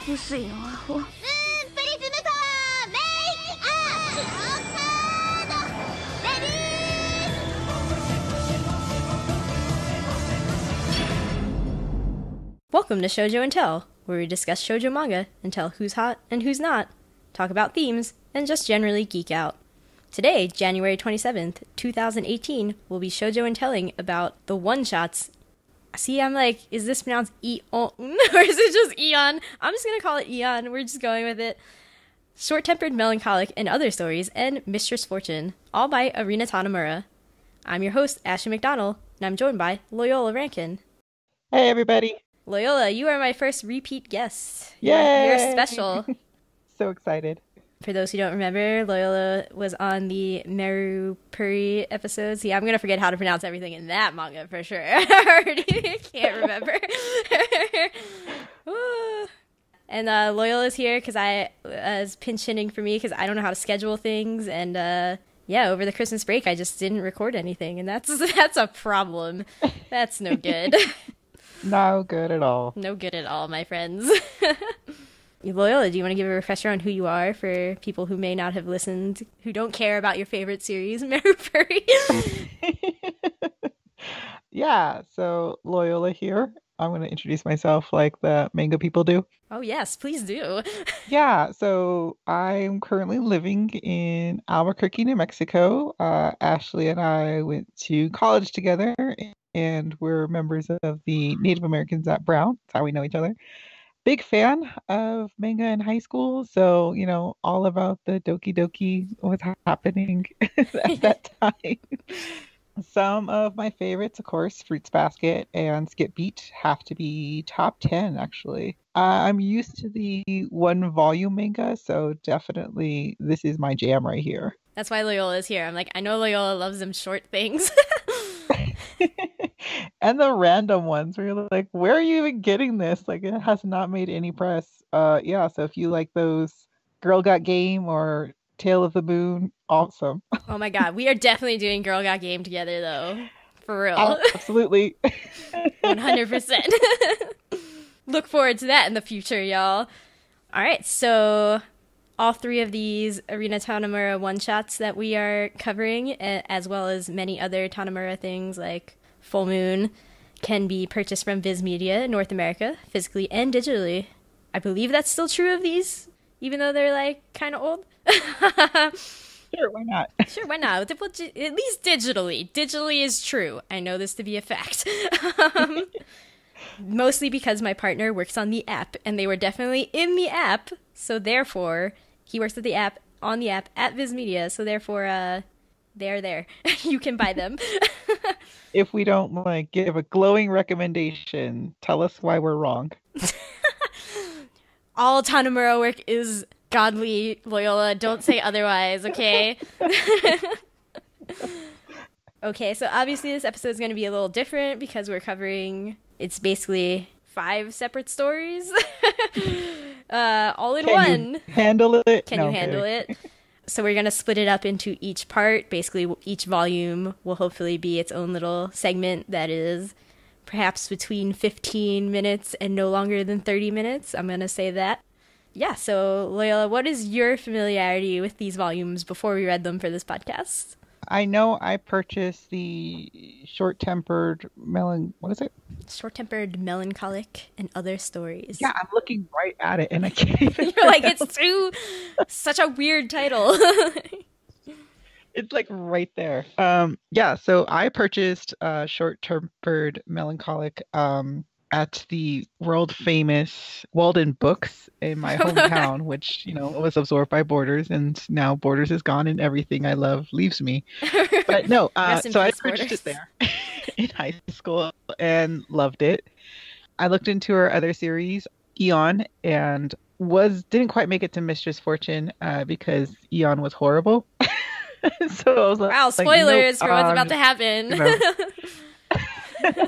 薄いのアホ。プリズムパワーメイクアップカードレディー。 Welcome to Shoujo and Tell, where we discuss shoujo manga and tell who's hot and who's not, talk about themes, and just generally geek out. Today, January 27th, 2018, we'll be shoujo and telling about the one-shots. See, I'm like, is this pronounced Eon? Or is it just Eon? I'm just gonna call it Eon. We're just going with it. Short-Tempered Melancholic and Other Stories, and Mistress Fortune, all by Arina Tanamura. I'm your host, Ashley McDonald, and I'm joined by Loyola Rankin. Hey, everybody. Loyola, you are my first repeat guest. Yay! You're special. So excited. For those who don't remember, Loyola was on the Meru Puri episodes. Yeah, I'm going to forget how to pronounce everything in that manga for sure. I already can't remember. And Loyola's here because I was pinch hitting for me because I don't know how to schedule things. And yeah, over the Christmas break, I just didn't record anything. And that's a problem. That's no good. No good at all. No good at all, my friends. Loyola, do you want to give a refresher on who you are for people who may not have listened, who don't care about your favorite series, Meru Puri? Yeah, so Loyola here. I'm going to introduce myself like the manga people do. Oh, yes, please do. Yeah, so I'm currently living in Albuquerque, New Mexico. Ashley and I went to college together, and we're members of the Native Americans at Brown. That's how we know each other. Big fan of manga in high school, so, you know, all about the Doki Doki was happening at that time. Some of my favorites, of course, Fruits Basket and Skip Beat have to be top 10, actually. I'm used to the one volume manga, so definitely this is my jam right here. That's why Loyola is here. I'm like, I know Loyola loves them short things. And the random ones where you're like, where are you even getting this? Like, it has not made any press. Yeah, so if you like those Girl Got Game or Tale of the Moon, awesome. Oh my god, we are definitely doing Girl Got Game together, though. For real. Absolutely. 100%. Look forward to that in the future, y'all. Alright, so all three of these Arina Tanamura one-shots that we are covering, as well as many other Tanamura things like Full Moon, can be purchased from Viz Media in North America, physically and digitally. I believe that's still true of these, even though they're, like, kind of old. Sure, why not? Sure, why not? At least digitally. Digitally is true. I know this to be a fact. Mostly because my partner works on the app, and they were definitely in the app, so therefore, he works at the app, on the app, at Viz Media, so therefore, they're there. You can buy them. If we don't, like, give a glowing recommendation, tell us why we're wrong. All Tanamura work is godly, Loyola. Don't say otherwise, okay? Okay, so obviously this episode is going to be a little different because we're covering, it's basically 5 separate stories. All in one. Can you handle it? Can you handle it? So we're going to split it up into each part. Basically, each volume will hopefully be its own little segment that is perhaps between 15 minutes and no longer than 30 minutes. I'm going to say that. Yeah, so Loyola, what is your familiarity with these volumes before we read them for this podcast? I know I purchased the Short-Tempered Short-Tempered Melancholic and Other Stories. Yeah, I'm looking right at it and I can't even You're like, it's such a weird title. It's like right there. Yeah, so I purchased Short-Tempered Melancholic at the world famous Walden Books in my hometown, which, you know, was absorbed by Borders, and now Borders is gone and everything I love leaves me. But no, so I purchased it there in high school and loved it. I looked into her other series, Eon, and didn't quite make it to Mistress Fortune because Eon was horrible. So I was like, wow, spoilers nope, for what's about to happen. You know.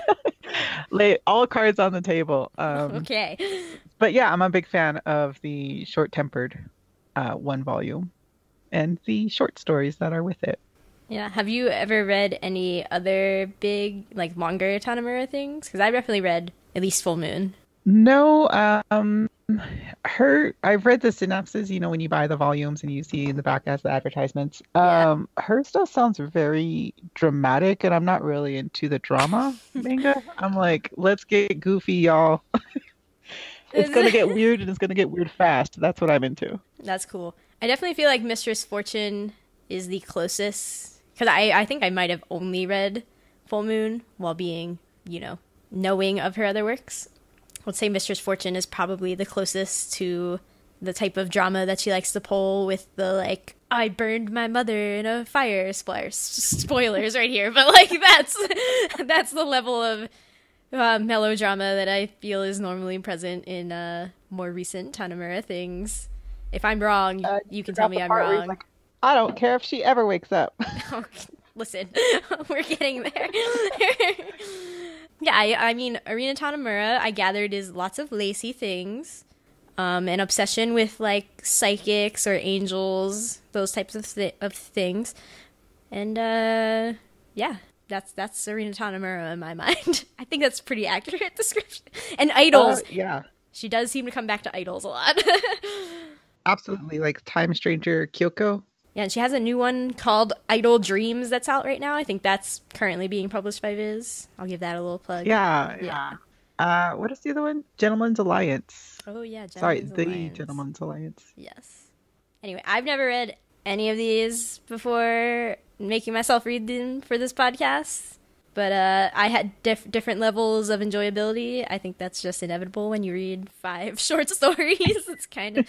Lay all cards on the table. Okay. But yeah, I'm a big fan of the Short-Tempered one volume and the short stories that are with it. Yeah. Have you ever read any other big, like, longer Tanamura things? Because I definitely read at least Full Moon. No, I've read the synopsis, when you buy the volumes and you see in the back as the advertisements. Yeah. Her stuff sounds very dramatic, and I'm not really into the drama manga. I'm like, let's get goofy, y'all. It's gonna get weird and it's gonna get weird fast. That's what I'm into. That's cool. I definitely feel like Mistress Fortune is the closest because I think I might have only read Full Moon while being, knowing of her other works. Let's say Mistress Fortune is probably the closest to the type of drama that she likes to pull with the like I burned my mother in a fire spoilers right here, but like that's the level of melodrama that I feel is normally present in more recent Tanamura things. If I'm wrong, you can tell me I'm wrong. Like, I don't care if she ever wakes up. Oh, listen, we're getting there. Yeah, I mean, Arina Tanamura, I gathered, is lots of lacy things, an obsession with like psychics or angels, those types of things, and yeah, that's Arina Tanamura in my mind. I think that's pretty accurate description. And idols, yeah, she does seem to come back to idols a lot. absolutely. Like Time Stranger Kyoko. Yeah, and she has a new one called Idol Dreams that's out right now. I think that's currently being published by Viz. I'll give that a little plug. Yeah. What is the other one? Gentleman's Alliance. Oh, yeah. Sorry, Gentleman's the Alliance. Gentleman's Alliance. Yes. Anyway, I've never read any of these before making myself read them for this podcast. But I had different levels of enjoyability. I think that's just inevitable when you read 5 short stories. It's kind of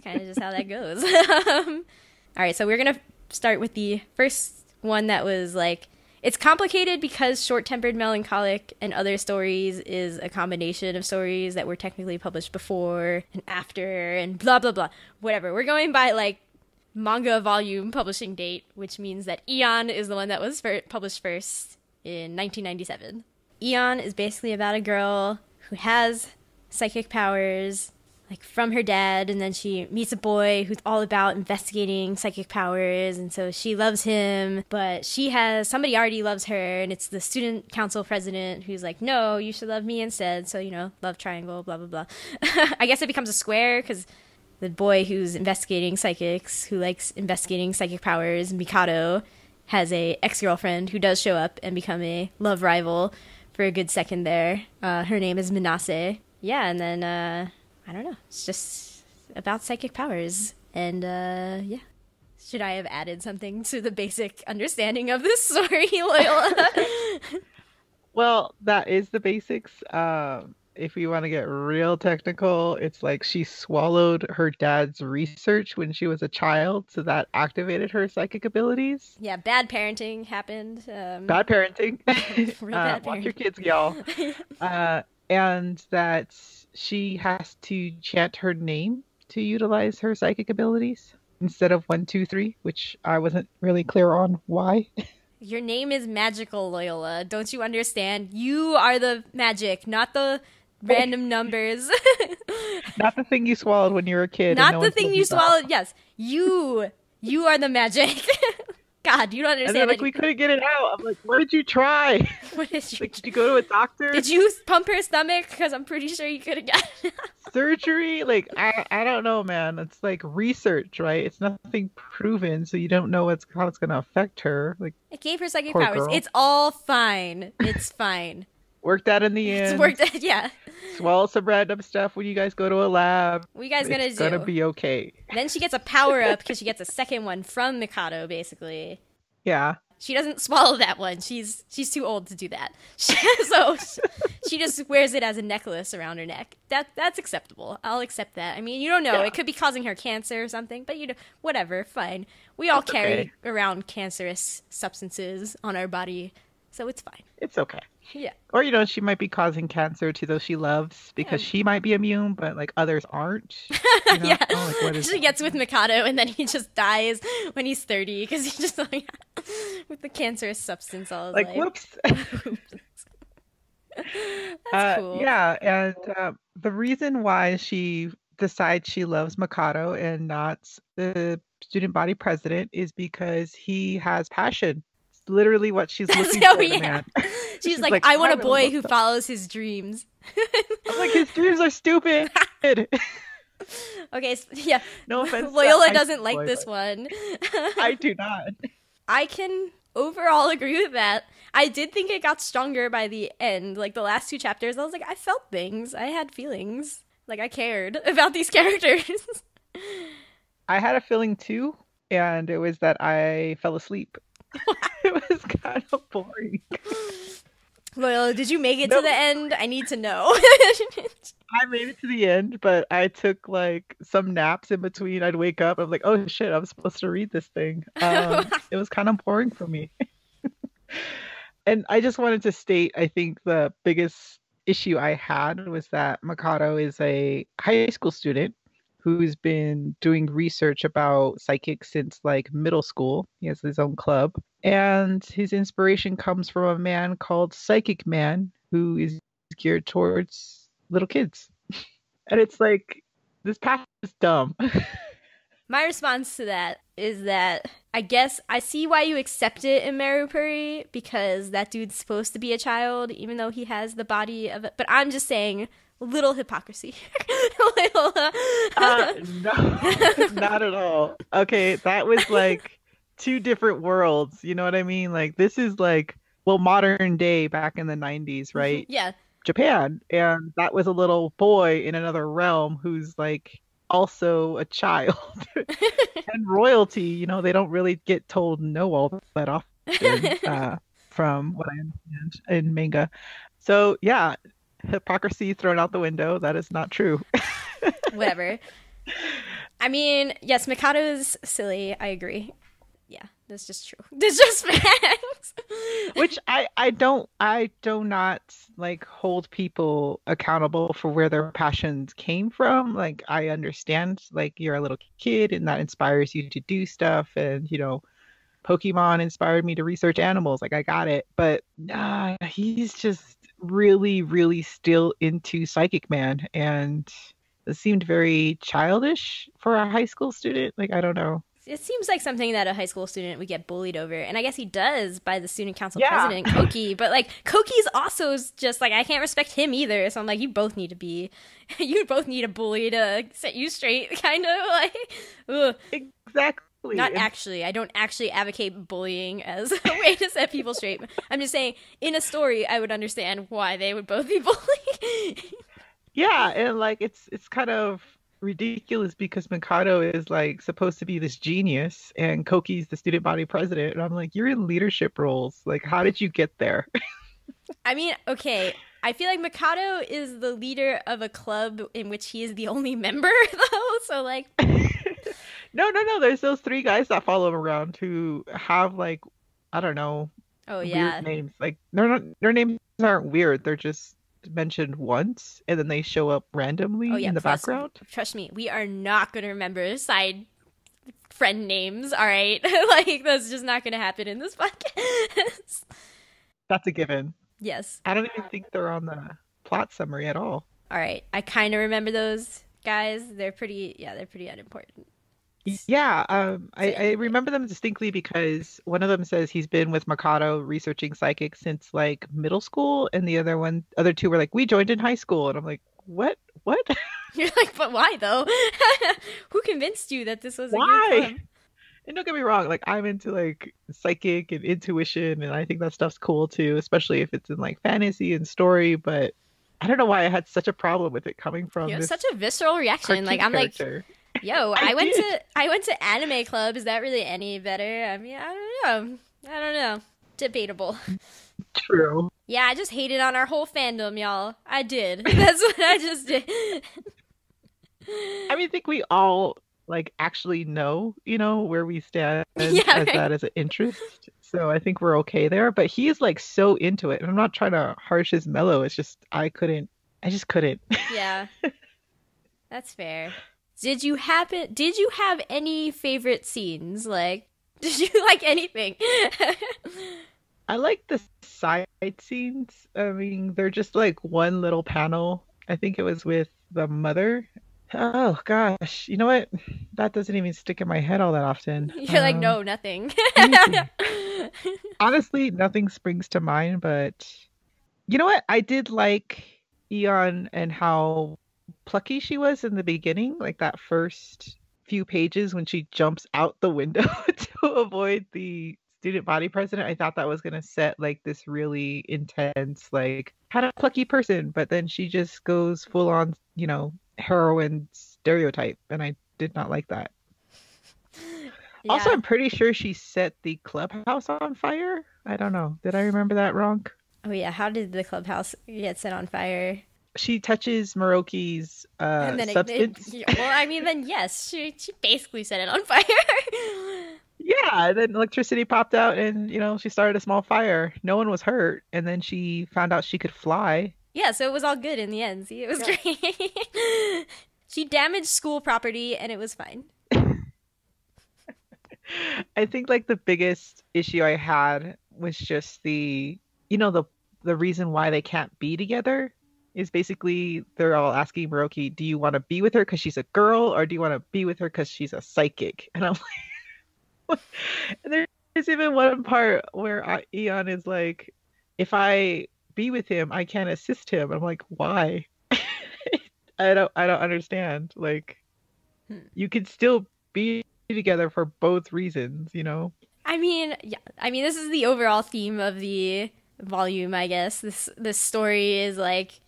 just how that goes. All right, so we're going to start with the first one that was like, it's complicated because Short-Tempered Melancholic and Other Stories is a combination of stories that were technically published before and after and blah, blah, blah. Whatever. We're going by like manga volume publishing date, which means that Eon is the one that was published first in 1997. Eon is basically about a girl who has psychic powers like from her dad, and then she meets a boy who's all about investigating psychic powers, and so she loves him, but somebody already loves her, and it's the student council president who's like, no, you should love me instead, so love triangle, blah blah blah. I guess it becomes a square because the boy who's investigating psychics, who likes investigating psychic powers, Mikado, has a ex-girlfriend who does show up and become a love rival for a good second there. Her name is Minase. Yeah, and then I don't know. It's just about psychic powers. And, yeah. Should I have added something to the basic understanding of this story, Loyola? Well, that is the basics. If we want to get real technical, it's like she swallowed her dad's research when she was a child, so that activated her psychic abilities. Yeah, bad parenting happened. Bad parenting. Real bad Watch your parenting. kids, y'all. And that she has to chant her name to utilize her psychic abilities instead of 1, 2, 3, which I wasn't really clear on why. Your name is magical, Loyola. Don't you understand? You are the magic, not the random numbers. Not the thing you swallowed when you were a kid. Not and no the one thing told you that. swallowed. Yes, you are the magic. God, you don't And understand. they're like, we couldn't get it out. I'm like, what did you try? What is your... Like, did you go to a doctor? Did you pump her stomach? Because I'm pretty sure you could have gotten it. Surgery? Like, I don't know, man. It's like research, right? It's nothing proven, so you don't know how it's gonna affect her. Like, It gave her psychic Poor powers. girl. It's all fine. It's fine. worked out in the end. It's worked. Yeah. Swallow some random stuff when you guys go to a lab. What you guys gonna It's do? gonna be okay. Then she gets a power up because she gets a second one from Mikado, basically. Yeah. She doesn't swallow that one. She's too old to do that. So she just wears it as a necklace around her neck. That's acceptable. I'll accept that. I mean, you don't know. Yeah. It could be causing her cancer or something, but whatever, fine. We all carry okay. around cancerous substances on our body, so it's fine. It's okay. Yeah. Or, she might be causing cancer to those she loves because she might be immune, but like others aren't. Yeah. Oh, like, what is She gets with Mikado and then he just dies when he's 30 because he's just like with the cancerous substance all his like, life. whoops. That's cool. Yeah, and the reason why she decides she loves Mikado and not the student body president is because he has passion. literally what she's looking Oh, for in a yeah. man. She's She's like, I want a "I really boy want who that." follows his dreams. I'm like, his dreams are stupid. Okay, yeah. No offense to Loyola high doesn't school like boy, this but one. I do not. I can overall agree with that. I did think it got stronger by the end. Like the last two chapters, I was like, I felt things. I had feelings. Like I cared about these characters. I had a feeling too, and it was that I fell asleep. It was kind of boring. Loyola, did you make it to No, the end? I need to know. I made it to the end, but I took like some naps in between. I'd wake up, I'm like, oh shit, I'm supposed to read this thing. It was kind of boring for me. And I just wanted to state, I think the biggest issue I had was that Mikado is a high school student who's been doing research about psychics since like middle school. He has his own club. And his inspiration comes from a man called Psychic Man, who is geared towards little kids. And it's like, this path is dumb. My response to that is that I guess I see why you accept it in Marupuri because that dude's supposed to be a child, even though he has the body of it. But I'm just saying, little hypocrisy. Little, No, not at all. Okay, that was like two different worlds. You know what I mean? Like, this is like, well, modern day back in the 90s, right? Yeah. Japan. And that was a little boy in another realm who's like also a child. And royalty, you know, they don't really get told no all that often, from what I understand in manga. So yeah, hypocrisy thrown out the window. That is not true. Whatever. I mean, yes, Mikado is silly. I agree. Yeah, that's just true. That's just facts. Which I do not like hold people accountable for where their passions came from. Like I understand like you're a little kid and that inspires you to do stuff, and you know, Pokemon inspired me to research animals. Like I got it. But nah, he's just really, really still into Psychic Man, and it seemed very childish for a high school student. Like I don't know. It seems like something that a high school student would get bullied over, and I guess he does by the student council Yeah. president, Koki. But like, Koki's also just like I can't respect him either. So I'm like, you both need a bully to set you straight, kind of like. Ugh. Exactly. Not And actually. I don't actually advocate bullying as a way to set people straight. I'm just saying, in a story, I would understand why they would both be bullied. yeah, and like it's kind of ridiculous because Mikado is like supposed to be this genius and Koki's the student body president, and I'm like, you're in leadership roles. Like, how did you get there? I mean, okay. I feel like Mikado is the leader of a club in which he is the only member, though. So, like, No. There's those three guys that follow him around who have like, I don't know, oh weird yeah, names. Like their names aren't weird. They're just mentioned once and then they show up randomly oh yeah. in the background. Trust me, we are not gonna remember side friend names. All right, like that's just not gonna happen in this podcast. That's a given. Yes. I don't even think they're on the plot summary at all. All right. I kind of remember those guys. They're pretty. Yeah, they're pretty unimportant. Yeah, So I anyway. remember them distinctly because one of them says he's been with Mikado researching psychics since like middle school, and the other two were like, we joined in high school, and I'm like, what? You're like, but why though? Who convinced you that this was a good Why? club? And don't get me wrong, like I'm into like psychic and intuition, and I think that stuff's cool too, especially if it's in like fantasy and story. But I don't know why I had such a problem with it coming from You know, this such a visceral reaction. cartoon Like I'm like, character. yo, I did. I went to anime club. Is that really any better? I mean, I don't know. Debatable. True. Yeah, I just hated on our whole fandom, y'all. I did. That's what I just did. I mean, I think we all like actually know, you know, where we stand Yeah, as right. that as an interest. So I think we're okay there. But he is like so into it. And I'm not trying to harsh his mellow. It's just I just couldn't. Yeah, that's fair. Did you have any favorite scenes? Like, did you like anything? I like the side scenes. I mean, they're just like one little panel. I think it was with the mother. Oh gosh, you know what? That doesn't even stick in my head all that often. You're like, no, nothing. Let me see. Honestly, nothing springs to mind, but you know what? I did like Eon and how plucky she was in the beginning, like that first few pages when she jumps out the window to avoid the student body president. I thought that was going to set like this really intense, like kind of plucky person, but then she just goes full on, heroine stereotype, and I did not like that. Also, Yeah. I'm pretty sure she set the clubhouse on fire. I don't know. Did I remember that wrong? Oh yeah, how did the clubhouse get set on fire? She touches Moroki's And then substance. well, I mean, then yes, she basically set it on fire. Yeah, and then electricity popped out and, she started a small fire. No one was hurt. And then she found out she could fly. Yeah, so it was all good in the end. See, it was great. She damaged school property and it was fine. I think like the biggest issue I had was just the reason why they can't be together is basically they're all asking Moroki, do you want to be with her because she's a girl or do you want to be with her because she's a psychic? And I'm like, and there's even one part where Eon is like, if I be with him, I can't assist him. I'm like, why? I don't understand. Like, Hmm. you could still be together for both reasons. I mean, yeah. I mean, this is the overall theme of the volume, I guess. This story is like,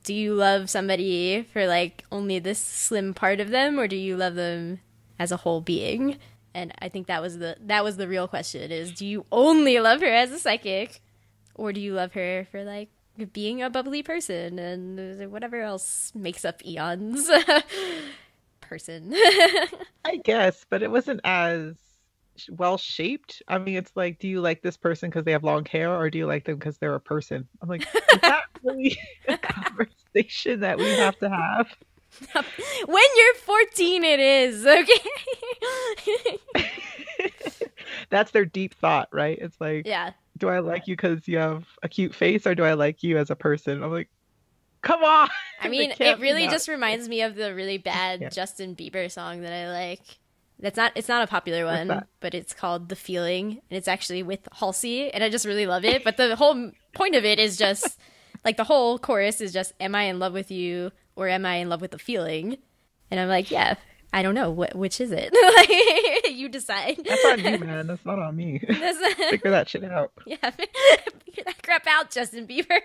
do you love somebody for like only this slim part of them, or do you love them as a whole being? And I think that was the real question: is do you only love her as a psychic, or do you love her for like being a bubbly person and whatever else makes up Eon's person? I guess, but it wasn't as well shaped. I mean, it's like, do you like this person because they have long hair, or do you like them because they're a person? I'm like, is that really a conversation that we have to have? When you're 14, it is okay. That's their deep thought, right? It's like, Yeah. do I like you because you have a cute face, or do I like you as a person? I'm like, come on. I They mean, it can't be really that. just reminds me of the really bad Yeah. Justin Bieber song that I like. It's not a popular What's one, that? but it's called The Feeling, and it's actually with Halsey, and I just really love it. But the whole point of it is just like the whole chorus is just, am I in love with you or am I in love with the feeling? And I'm like, yeah, I don't know, which is it? Like, you decide. That's on you, man. That's not on me. That's- Figure that shit out. yeah, figure that crap out, Justin Bieber.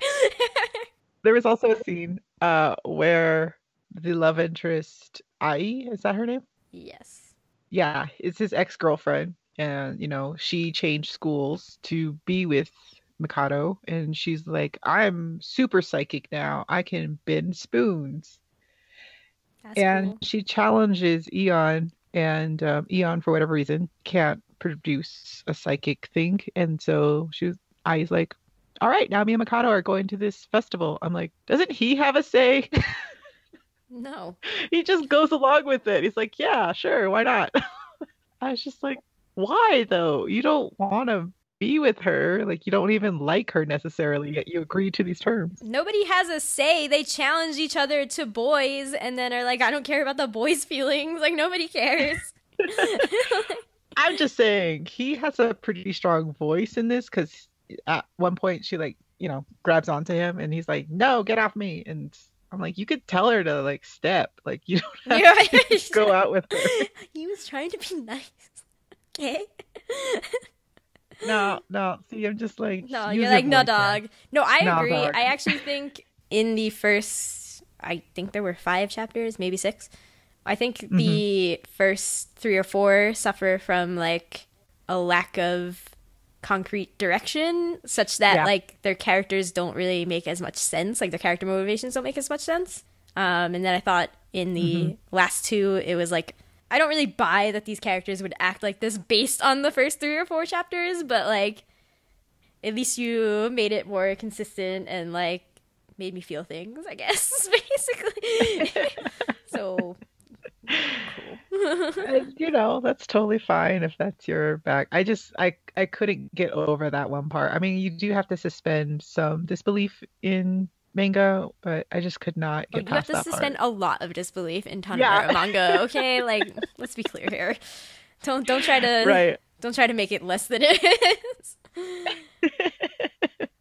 There was also a scene where the love interest, Ai, is that her name? Yes. Yeah, it's his ex-girlfriend, and she changed schools to be with Mikado, and she's like, I'm super psychic now. I can bend spoons. That's And cool. she challenges Eon, and Eon, for whatever reason, can't produce a psychic thing, and so Ai's like, all right, now me and Mikado are going to this festival. I'm like, doesn't he have a say? No. He just goes along with it. He's like, yeah, sure, why not? I was just like, why though? You don't want to be with her. Like, you don't even like her necessarily, yet you agree to these terms. Nobody has a say. They challenge each other to boys and then are like, I don't care about the boys' feelings. Like, nobody cares. I'm just saying, he has a pretty strong voice in this because at one point she, like, grabs onto him and he's like, no, get off me. And I'm like, you could tell her to, like, step. Like, you don't Yeah. have to go out with her. He was trying to be nice. Okay? No, no. See, I'm just like, No, use you're your like, no, voice, man. dog. No, I No, agree. dog. I actually think in the first, I think there were 5 chapters, maybe 6. I think the first 3 or 4 suffer from like a lack of concrete direction, such that Yeah. like their characters don't really make as much sense. Like their character motivations don't make as much sense. And then I thought in the last 2, it was like, I don't really buy that these characters would act like this based on the first 3 or 4 chapters, but like at least you made it more consistent and like made me feel things, I guess, basically. So cool. And, that's totally fine if that's your back. I couldn't get over that one part. I mean, you do have to suspend some disbelief in manga, but I just could not Oh, get you have past to that suspend part. a lot of disbelief in Tanabara Yeah. manga, okay? Like, let's be clear here. Don't try to Right. don't try to make it less than it is.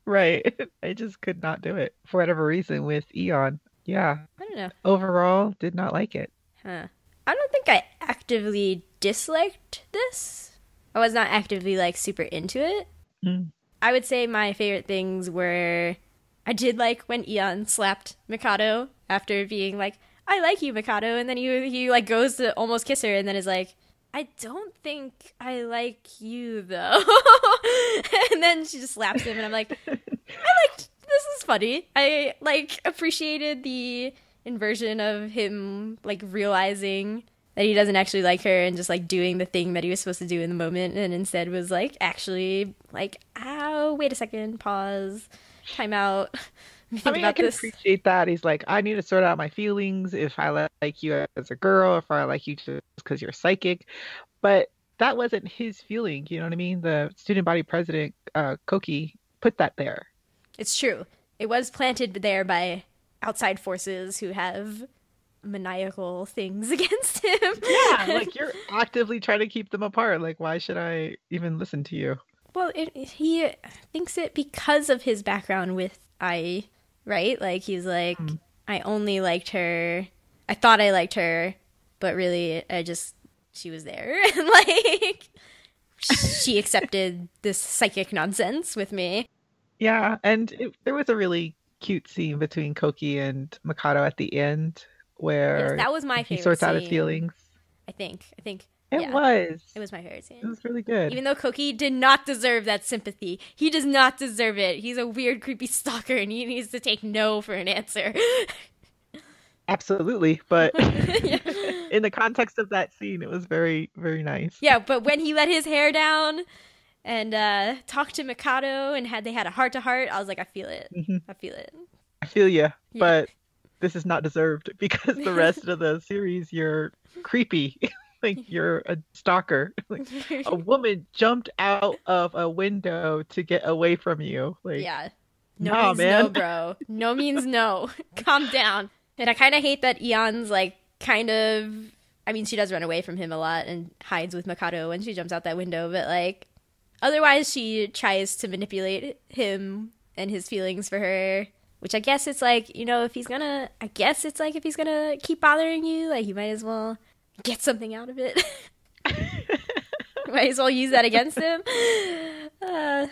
Right. I just could not do it for whatever reason with Eon. Yeah. I don't know. Overall, did not like it. Huh. I don't think I actively disliked this. I was not actively like super into it. Mm. I would say my favorite things were I did like when Eon slapped Mikado after being like, I like you, Mikado, and then he like goes to almost kiss her and then is like, I don't think I like you though. And then she just slaps him and I'm like, this is funny. I like appreciated the inversion of him like realizing that he doesn't actually like her and just like doing the thing that he was supposed to do in the moment and instead was like actually like, ow, wait a second, pause, time out. Let me I think mean, I about can this. appreciate that. He's like, I need to sort out my feelings if I like you as a girl, if I like you just because you're psychic. But that wasn't his feeling, you know what I mean? The student body president, Koki, put that there. It's true. It was planted there by outside forces who have maniacal things against him. Yeah, like you're actively trying to keep them apart. Like, why should I even listen to you? Well, he thinks it because of his background with Ai, right? Like, he's like, I only liked her. I thought I liked her, but really, she was there. And, like, she accepted this psychic nonsense with me. Yeah, and there was a really cute scene between Koki and Mikado at the end Yes, where that was my he favorite sorts out his scene. feelings. I think, It yeah, was. it was my favorite It scene. was really good. Even though Koki did not deserve that sympathy. He does not deserve it. He's a weird, creepy stalker, and he needs to take no for an answer. Absolutely, but Yeah. in the context of that scene, it was very, very nice. Yeah, but when he let his hair down and talked to Mikado and they had a heart to heart, I was like, I feel it. Mhm. I feel it. I feel you, Yeah. but this is not deserved because the rest of the series, you're creepy. Like you're a stalker. Like a woman jumped out of a window to get away from you. Like, Yeah. No nah, means man. no, bro. No means no. Calm down. And I kind of hate that Eon's like kind of. I mean, she does run away from him a lot and hides with Mikado when she jumps out that window, but like otherwise she tries to manipulate him and his feelings for her. Which I guess it's like, if he's gonna. I guess it's like if he's gonna keep bothering you, like you might as well get something out of it. Might as well use that against him.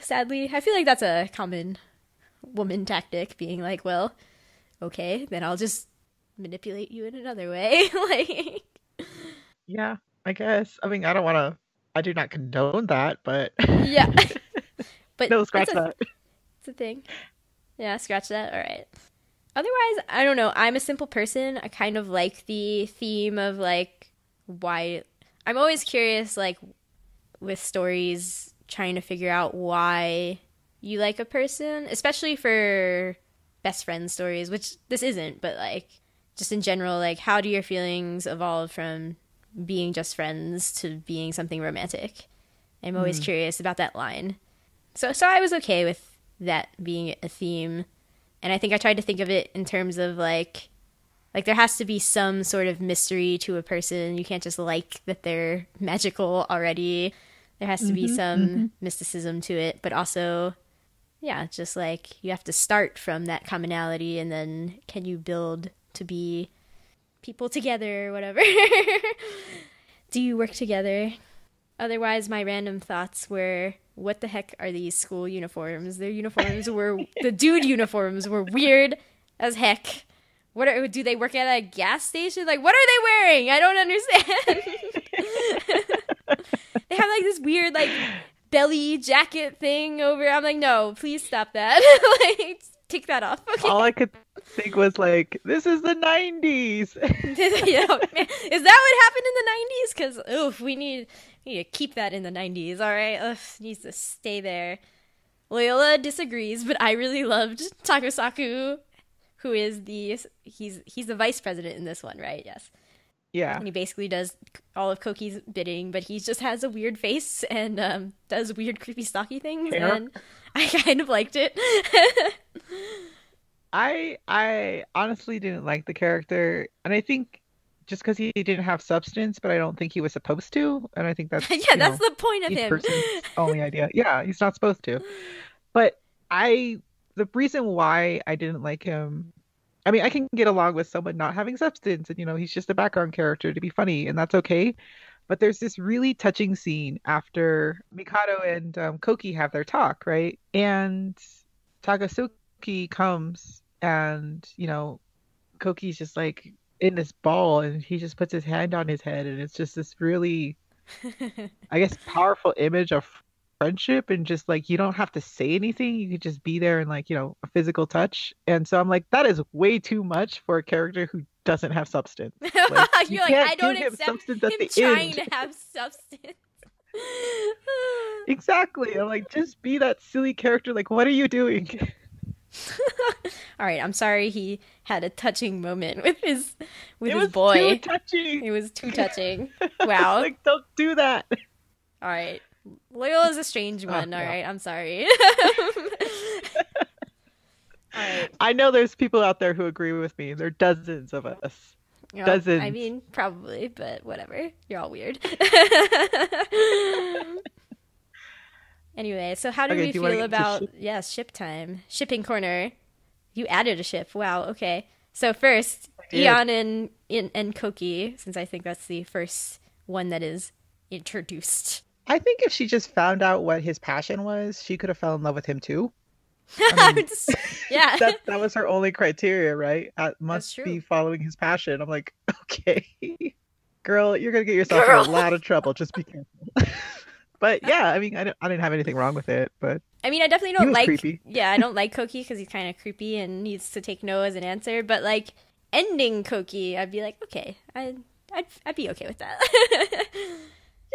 Sadly, I feel like that's a common woman tactic, being like, well, okay, then I'll just manipulate you in another way. Like, Yeah, I guess. I mean, I do not condone that, but yeah. But no, scratch it's a, that. it's a thing. Yeah, scratch that. All right. Otherwise, I don't know. I'm a simple person. I kind of like the theme of like why. I'm always curious, like with stories, trying to figure out why you like a person, especially for best friend stories, which this isn't, but like just in general, like how do your feelings evolve from being just friends to being something romantic? I'm always curious about that line. So I was okay with that being a theme. And I think I tried to think of it in terms of like there has to be some sort of mystery to a person. You can't just like that they're magical already. There has to be some mysticism to it, but also, yeah, just like you have to start from that commonality and then can you build to be people together or whatever. Do you work together? Otherwise, my random thoughts were, what the heck are these school uniforms? The dude uniforms were weird as heck. Do they work at a gas station? Like, what are they wearing? I don't understand. They have like this weird like belly jacket thing over. I'm like, no, please stop that. Like, take that off. Okay. All I could think was like, this is the 90s. Man, is that what happened in the 90s? Because we need to keep that in the 90s. All right, needs to stay there. Loyola disagrees, but I really loved Takusaku, who is he's the vice president in this one, right? Yes. Yeah. And he basically does all of Koki's bidding, but he just has a weird face and does weird, creepy, stocky things, Hair. and I kind of liked it. I honestly didn't like the character, and I think just because he didn't have substance, but I don't think he was supposed to, and I think that's, Yeah, that's the point of each him. person's only idea. Yeah, he's not supposed to. But I, the reason why I didn't like him, I mean, I can get along with someone not having substance, and he's just a background character to be funny, and that's okay. But there's this really touching scene after Mikado and Koki have their talk, right? And Takasuki comes, and Koki's just like in this ball, and he just puts his hand on his head, and it's just this really, I guess, powerful image of friendship, and just like you don't have to say anything, you could just be there and like, a physical touch. And so I'm like, that is way too much for a character who doesn't have substance. Like, you You're like, can't I don't give him accept substance at him the trying end. to have substance. Exactly. I'm like, just be that silly character. Like, what are you doing? All right, I'm sorry he had a touching moment with his It his was boy. too touching. It was too touching. Wow. Like, don't do that. All right. Loyal is a strange one. All no. right, I'm sorry. All right. I know there's people out there who agree with me. There are dozens of us. Well, Dozens. I mean, probably, but whatever. You're all weird. Anyway, so how do Okay, we do you wanna feel get into about yes, ship time, shipping corner? You added a ship. Wow. Okay. So first, did. Eon and Koki, since I think that's the first one that is introduced. I think if she just found out what his passion was, she could have fell in love with him too. I mean, Yeah. that was her only criteria, right? Must true. be following his passion. I'm like, okay, girl, you're gonna get yourself Girl. in a lot of trouble. Just be careful. But yeah, I mean, I didn't have anything wrong with it, but I mean, I definitely he don't was like. creepy. Yeah, I don't like Koki because he's kind of creepy and needs to take no as an answer. But like ending Koki, I'd be like, okay, I'd be okay with that.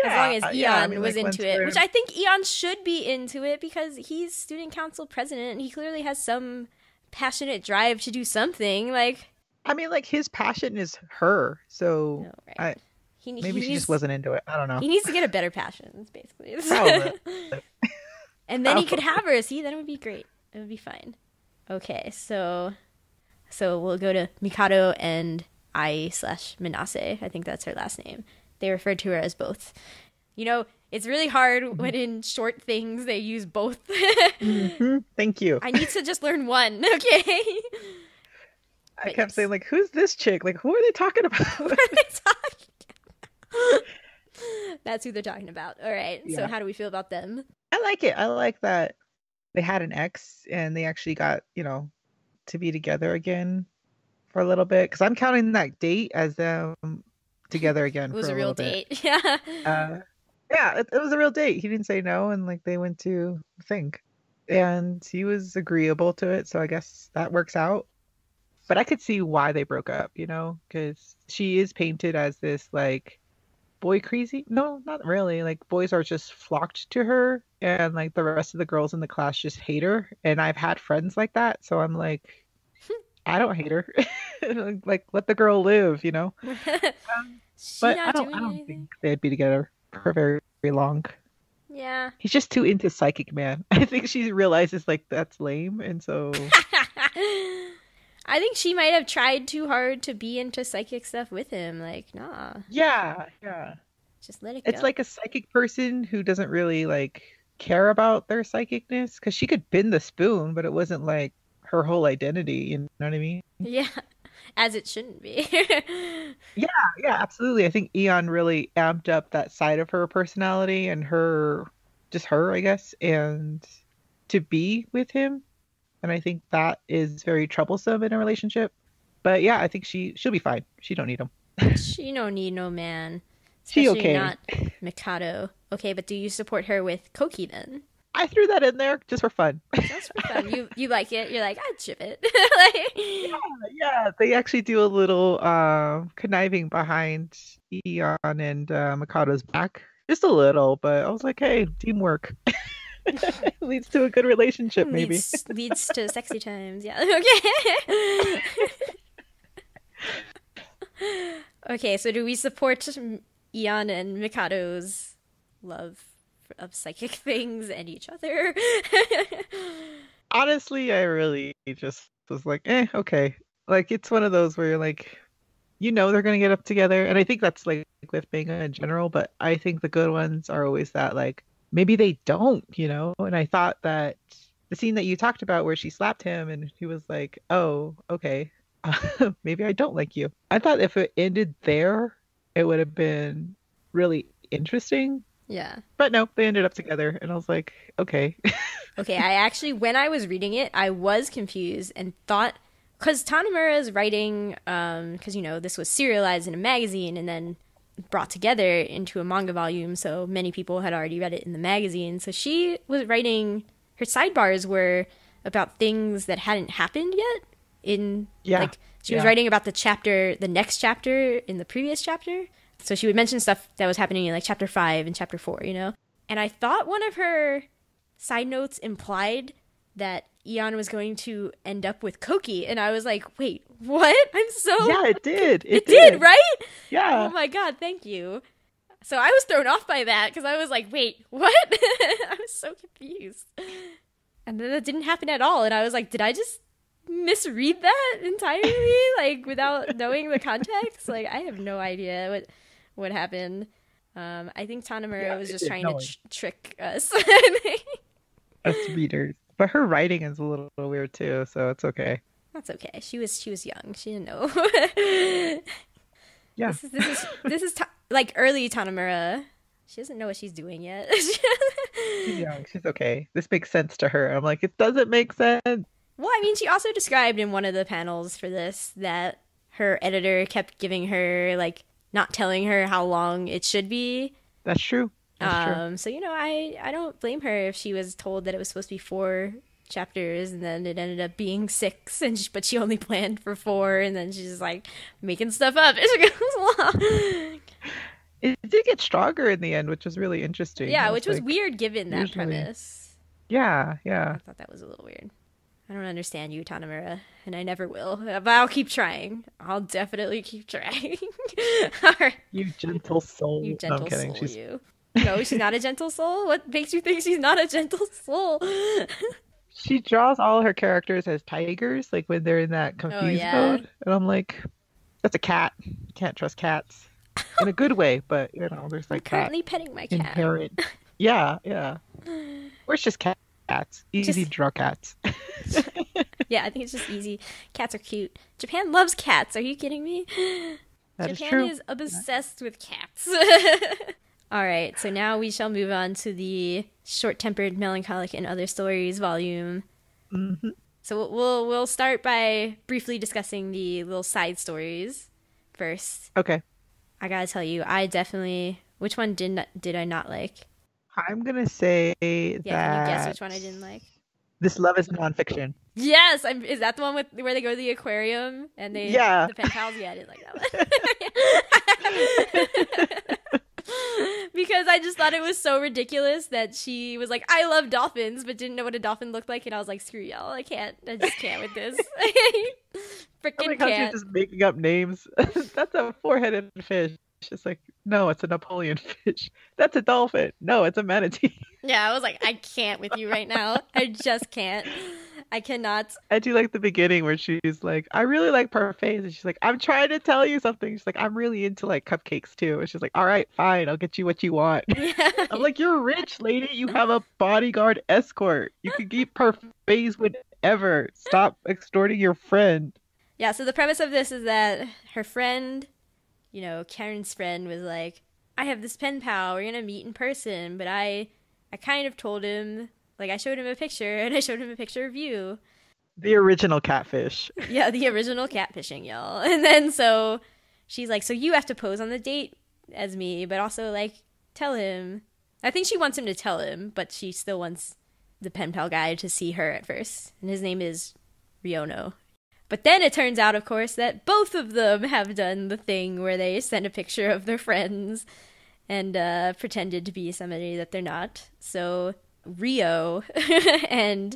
As long as Eon yeah, I mean, was like, into once it, we're- which I think Eon should be into it because he's student council president and he clearly has some passionate drive to do something. Like, I mean, like his passion is her, so no, right? maybe she just wasn't into it. I don't know. He needs to get a better passion, basically. Probably. And then he could have her. See, then it would be great. It would be fine. Okay, so we'll go to Mikado and Ai/Minase. I think that's her last name. They referred to her as both. It's really hard when in short things they use both. Thank you. I need to just learn one, okay? I But kept yes. saying like, who's this chick? Like, who are they talking What about? are they talking? That's who they're talking about. All right. So Yeah. how do we feel about them? I like it. I like that they had an ex and they actually got, to be together again for a little bit. Because I'm counting that date as them together again It was for a real little bit. date. Yeah. Yeah, it was a real date. He didn't say no, and like they went to the thing, and he was agreeable to it. So I guess that works out. But I could see why they broke up, because she is painted as this like boy crazy. No, not really. Like boys are just flocked to her, and like the rest of the girls in the class just hate her. And I've had friends like that, so I'm like, I don't hate her. Like let the girl live, She's But not I doing don't anything. think they'd be together for very, very long. Yeah. He's just too into Psychic Man. I think she realizes like that's lame, and so I think she might have tried too hard to be into psychic stuff with him. Like, nah, yeah. just let it go. It's like a psychic person who doesn't really like care about their psychicness, because she could bend the spoon, but it wasn't like her whole identity. You know what I mean? Yeah, as it shouldn't be. Yeah, absolutely. I think Eon really amped up that side of her personality and just her, I guess, and to be with him. And I think that is very troublesome in a relationship. But yeah, I think she'll be fine. She don't need him. She don't need no man. She Especially okay. not Mikado. Okay, but do you support her with Koki then? I threw that in there just for fun. That's for fun. You like it? You're like, I'd ship it. Yeah, they actually do a little conniving behind Eon and Mikado's back. Just a little, but I was like, hey, teamwork. Leads to a good relationship, maybe. Leads to sexy times. Yeah. Okay. Okay, so do we support Eon and Mikado's love of psychic things and each other? Honestly, I really just was like, okay. Like it's one of those where you're like, they're gonna get up together, and I think that's like with manga in general. But I think the good ones are always that like maybe they don't. And I thought that the scene that you talked about where she slapped him and he was like, oh, okay, maybe I don't like you. I thought if it ended there, it would have been really interesting. Yeah. But no, they ended up together, and I was like, okay. Okay, I actually, when I was reading it, I was confused and thought, because Tanamura is writing, because, this was serialized in a magazine and then brought together into a manga volume, so many people had already read it in the magazine. So she was writing, her sidebars were about things that hadn't happened yet Yeah. She was writing about the next chapter in the previous chapter. So she would mention stuff that was happening in like chapter 5 and chapter 4, And I thought one of her side notes implied that Ion was going to end up with Koki, and I was like, wait, what? Yeah, it did. It did, right? Yeah. Oh my god, thank you. So I was thrown off by that because I was like, wait, what? I was so confused. And then it didn't happen at all, and I was like, did I just misread that entirely? Like, without knowing the context? Like, I have no idea what happened. I think Tanamura was just trying to trick us. Us readers. But her writing is a little weird too, so it's okay. That's okay. She was young. She didn't know. Yeah. This is like early Tanamura. She doesn't know what she's doing yet. She's young. She's okay. This makes sense to her. I'm like, it doesn't make sense. Well, I mean, she also described in one of the panels for this that her editor kept giving her, like, not telling her how long it should be. That's true. That's true. So, I don't blame her if she was told that it was supposed to be 4 chapters and then it ended up being 6, but she only planned for 4, and then she's just, like, making stuff up as it goes along. It did get stronger in the end, which was really interesting. Yeah, which was weird given that premise. Yeah. I thought that was a little weird. I don't understand you, Tanamura, and I never will. But I'll keep trying. I'll definitely keep trying. All right. You gentle soul. You gentle no, I'm kidding. soul, you. No, she's not a gentle soul? What makes you think she's not a gentle soul? She draws all her characters as tigers, like when they're in that confused mode. And I'm like, that's a cat. You can't trust cats. In a good way, but, there's like I'm currently petting my cat. Inherent. Yeah. Or it's just cats. Easy to draw cats. Yeah, I think it's just easy. Cats are cute. Japan loves cats. Are you kidding me? Japan is obsessed with cats. All right, so now we shall move on to the Short-Tempered, Melancholic, and Other Stories volume. Mm-hmm. So we'll start by briefly discussing the little side stories first. Okay. I gotta tell you, I definitely... Which one did I not like? I'm gonna say that... Yeah, can you guess which one I didn't like? This Love is Nonfiction. Yes! Is that the one where they go to the aquarium and they... Yeah. The pen pals? Yeah, I didn't like that one. Because I just thought it was so ridiculous that she was like, I love dolphins, but didn't know what a dolphin looked like, and I was like, screw y'all, I just can't with this. Freaking cat. She's just making up names. That's a 4-headed fish. It's like, no, it's a Napoleon fish. That's a dolphin. No, it's a manatee. Yeah, I was like, I can't with you right now. I just can't. I cannot. I do like the beginning where she's like, I really like parfaits. And she's like, I'm trying to tell you something. She's like, I'm really into like cupcakes too. And she's like, all right, fine. I'll get you what you want. Yeah. I'm like, you're rich, lady. You have a bodyguard escort. You can get parfaits whenever. Stop extorting your friend. Yeah, so the premise of this is that her friend, Karen's friend was like, I have this pen pal. We're going to meet in person. But I kind of told him... Like, I showed him a picture, and I showed him a picture of you. The original catfish. Yeah, the original catfishing, y'all. And then so she's like, so you have to pose on the date as me, but also, like, tell him. I think she wants him to tell him, but she still wants the pen pal guy to see her at first. And his name is Ryono. But then it turns out, of course, that both of them have done the thing where they send a picture of their friends and pretended to be somebody that they're not. So... Rio and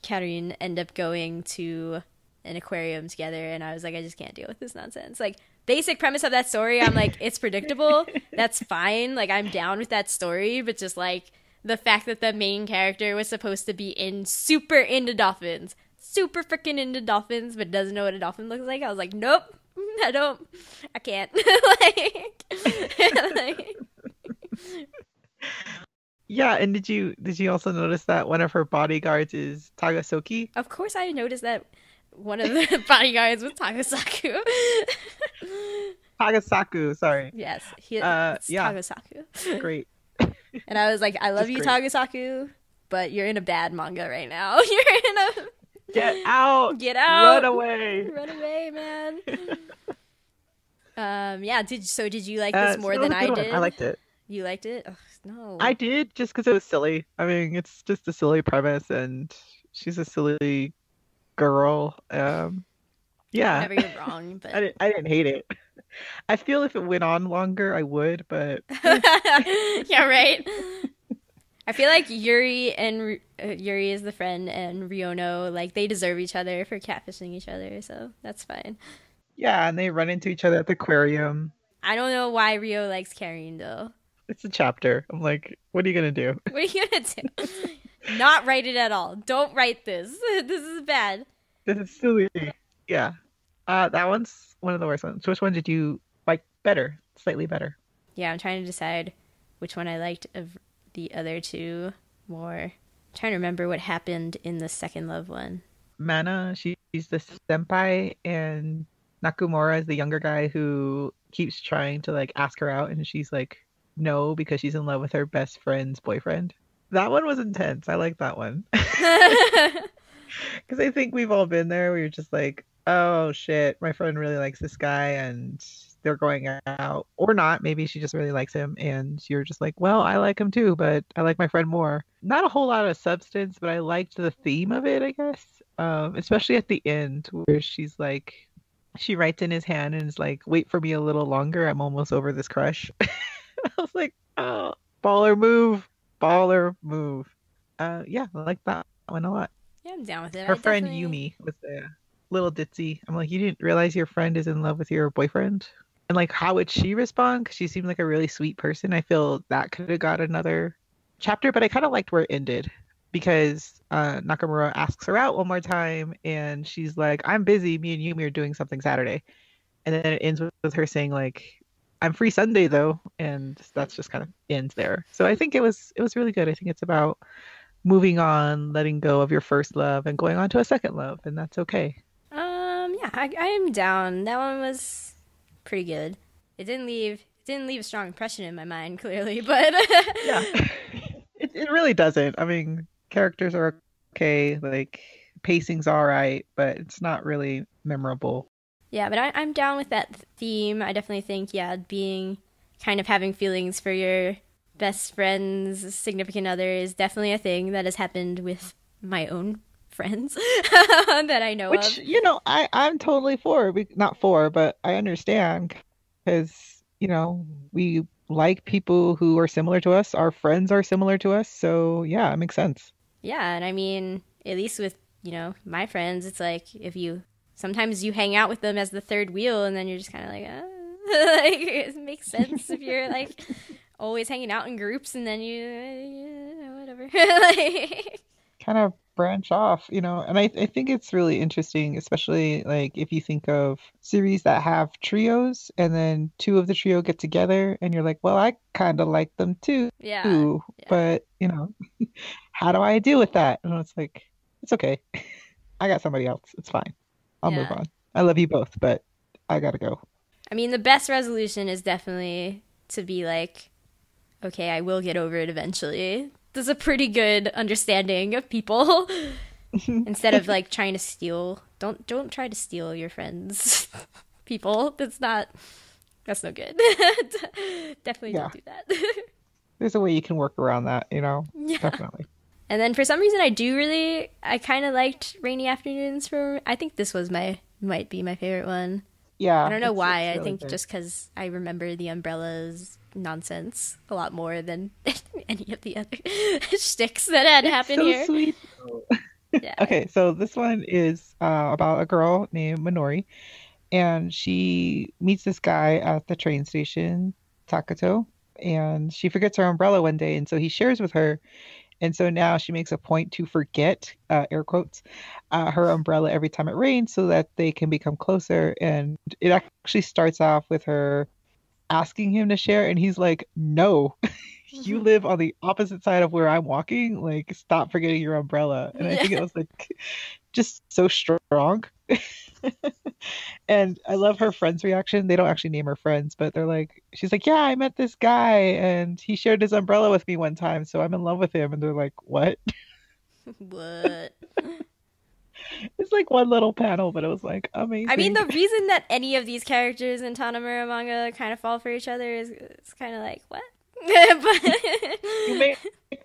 Karin end up going to an aquarium together, and I was like, I just can't deal with this nonsense. Like, basic premise of that story, I'm like, it's predictable. That's fine. Like, I'm down with that story, but just like the fact that the main character was supposed to be super into dolphins. Super freaking into dolphins, but doesn't know what a dolphin looks like. I was like, nope, I can't. like, Yeah, and did you also notice that one of her bodyguards is Tagasoki? of course, I noticed that one of the bodyguards was Tagasaku. Tagasaku, sorry. Yes, it's Yeah, Tagasaku. great. And I was like, I love Just you, great. Tagasaku, but you're in a bad manga right now. You're in a Get out! get out, Run away! run away, man. Yeah. Did you like this more It was than a I good one. did? I liked it. You liked it? Ugh, no. I did just because it was silly. I mean, it's just a silly premise, and she's a silly girl. Yeah, Whenever you're wrong, but I didn't hate it. I feel if it went on longer, I would, but yeah, right. I feel like Yuri is the friend, and Riono, like, they deserve each other for catfishing each other, so that's fine. yeah, and they run into each other at the aquarium. I don't know why Rio likes Karin though. It's a chapter. I'm like, what are you gonna do? What are you gonna do? Not write it at all. Don't write this. This is bad. This is silly. Yeah. That one's one of the worst ones. Which one did you like better? Slightly better. Yeah, I'm trying to decide which one I liked of the other two more. I'm trying to remember what happened in the second love one. Mana, she's the senpai, and Nakamura is the younger guy who keeps trying to like ask her out, and she's like, no, because she's in love with her best friend's boyfriend. That one was intense. I like that one. Because I think we've all been there. We were just like, oh shit, my friend really likes this guy and they're going out. Or not. Maybe she just really likes him. And you're just like, well, I like him too, but I like my friend more. Not a whole lot of substance, but I liked the theme of it, I guess. Especially at the end where she's like, she writes in his hand and is like, wait for me a little longer. I'm almost over this crush. I was like, oh, baller move. Baller move. Yeah, I like that one a lot. Yeah, I'm down with it. Her I friend definitely... Yumi was a little ditzy. I'm like, you didn't realize your friend is in love with your boyfriend? And like, how would she respond? 'Cause she seemed like a really sweet person. I feel that could have got another chapter, but I kind of liked where it ended because Nakamura asks her out one more time and she's like, I'm busy. Me and Yumi are doing something Saturday. And then it ends with her saying like, I'm free Sunday though. And that's just kind of ends there. So I think it was really good. I think it's about moving on, letting go of your first love, and going on to a second love, and that's okay. Yeah, I am down. That one was pretty good. It didn't leave a strong impression in my mind, clearly, but Yeah, it really doesn't. I mean, characters are okay, like pacing's all right, but it's not really memorable. yeah, but I'm down with that theme. I definitely think, yeah, being kind of having feelings for your best friend's significant other is definitely a thing that has happened with my own friends that I know Which, of. I'm totally for, not for, but I understand because, we like people who are similar to us. Our friends are similar to us. So, yeah, it makes sense. Yeah, and I mean, at least with, my friends, it's like sometimes you hang out with them as the third wheel and then you're just kind of like, like, it makes sense if you're like always hanging out in groups and then whatever. like, Kind of branch off, and I think it's really interesting, especially like if you think of series that have trios and then two of the trio get together and you're like, well, I kind of like them too, yeah, yeah, but how do I deal with that? And it's like, it's okay. I got somebody else. It's fine. I'll move yeah. on. I love you both, but I gotta go. I mean, the best resolution is definitely to be like, okay, I will get over it eventually. There's a pretty good understanding of people instead of like trying to steal. Don't try to steal your friends, people. That's no good. Definitely Yeah, don't do that. there's a way you can work around that, Yeah. definitely. And then for some reason, I kind of liked Rainy Afternoons. I think this might be my favorite one. I Yeah, don't know it's why. I really think good. just because I remember the umbrellas nonsense a lot more than any of the other shticks that had It's happened so here. sweet. Yeah. Okay, so this one is about a girl named Minori, and she meets this guy at the train station, Takato. and she forgets her umbrella one day, and so he shares with her. And so now she makes a point to forget, air quotes, her umbrella every time it rains so that they can become closer. And it actually starts off with her asking him to share, and he's like, "No, you live on the opposite side of where I'm walking. Like, stop forgetting your umbrella." And I Yeah. think it was like just so strong. And I love her friend's reaction. They don't actually name her friends, but they're like, she's like, "Yeah, I met this guy and he shared his umbrella with me one time, so I'm in love with him." And they're like, "What?" What? It's like one little panel, but it was like I mean, amazing. the reason that any of these characters in Tanamura manga kind of fall for each other is it's kind of like, what? You make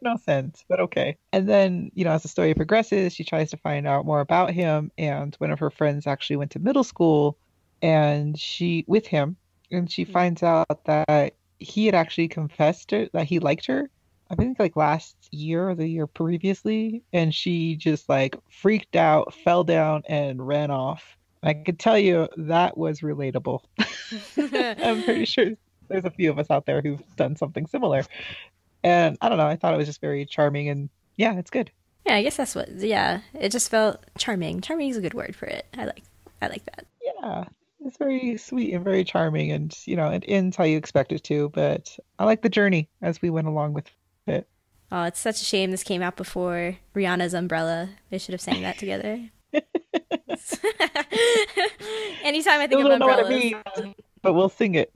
no sense, but okay. And then, as the story progresses, she tries to find out more about him, and one of her friends actually went to middle school and she with him, and she But finds out that he had actually confessed that he liked her. I think like last year or the year previously, and she just like freaked out, fell down, and ran off. I could tell you that was relatable. I'm pretty sure there's a few of us out there who've done something similar. And I don't know, I thought it was just very charming and yeah, it's good. yeah, I guess that's what. Yeah, it just felt charming. Charming is a good word for it. I like that. Yeah. It's very sweet and very charming and it ends how you expect it to, but I like the journey as we went along with it. Oh, it's such a shame this came out before Rihanna's Umbrella. They should have sang that together. Anytime I think Still of don't know what it umbrellas. means, but we'll sing it.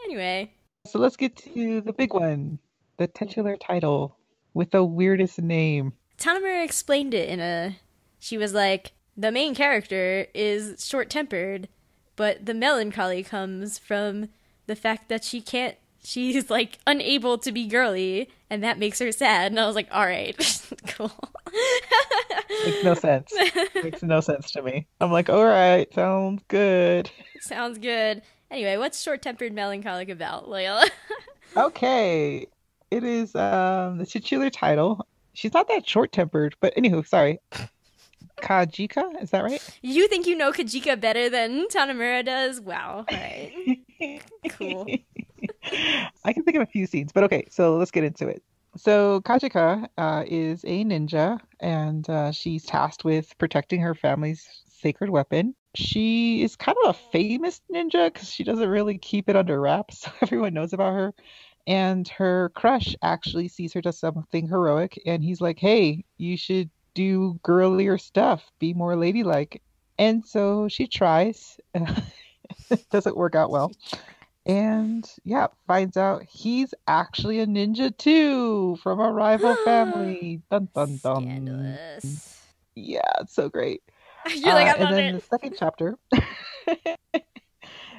Anyway, So let's get to the big one, the titular title with the weirdest name. Tanamura explained it in a. She was like, the main character is short tempered, but the melancholy comes from the fact that she can't. She's like unable to be girly, and that makes her sad. And I was like, all right, cool. Makes no sense. Makes no sense to me. I'm like, all right, sounds good. Sounds good. Anyway, what's short tempered melancholic about, Layla? Okay. It is the titular title. She's not that short-tempered, but anywho, sorry. Kajika, is that right? You think you know Kajika better than Tanamura does? Wow. All right. Cool. I can think of a few scenes, but okay, so let's get into it. So Kajika is a ninja, and she's tasked with protecting her family's sacred weapon. She is kind of a famous ninja because she doesn't really keep it under wraps, so everyone knows about her. And her crush actually sees her does something heroic, and he's like, "Hey, you should do girlier stuff, be more ladylike." And so she tries. It doesn't work out well. And yeah, finds out he's actually a ninja too from a rival family. Dun dun dun. Scandalous. Yeah, it's so great. You're like, I And love then it. the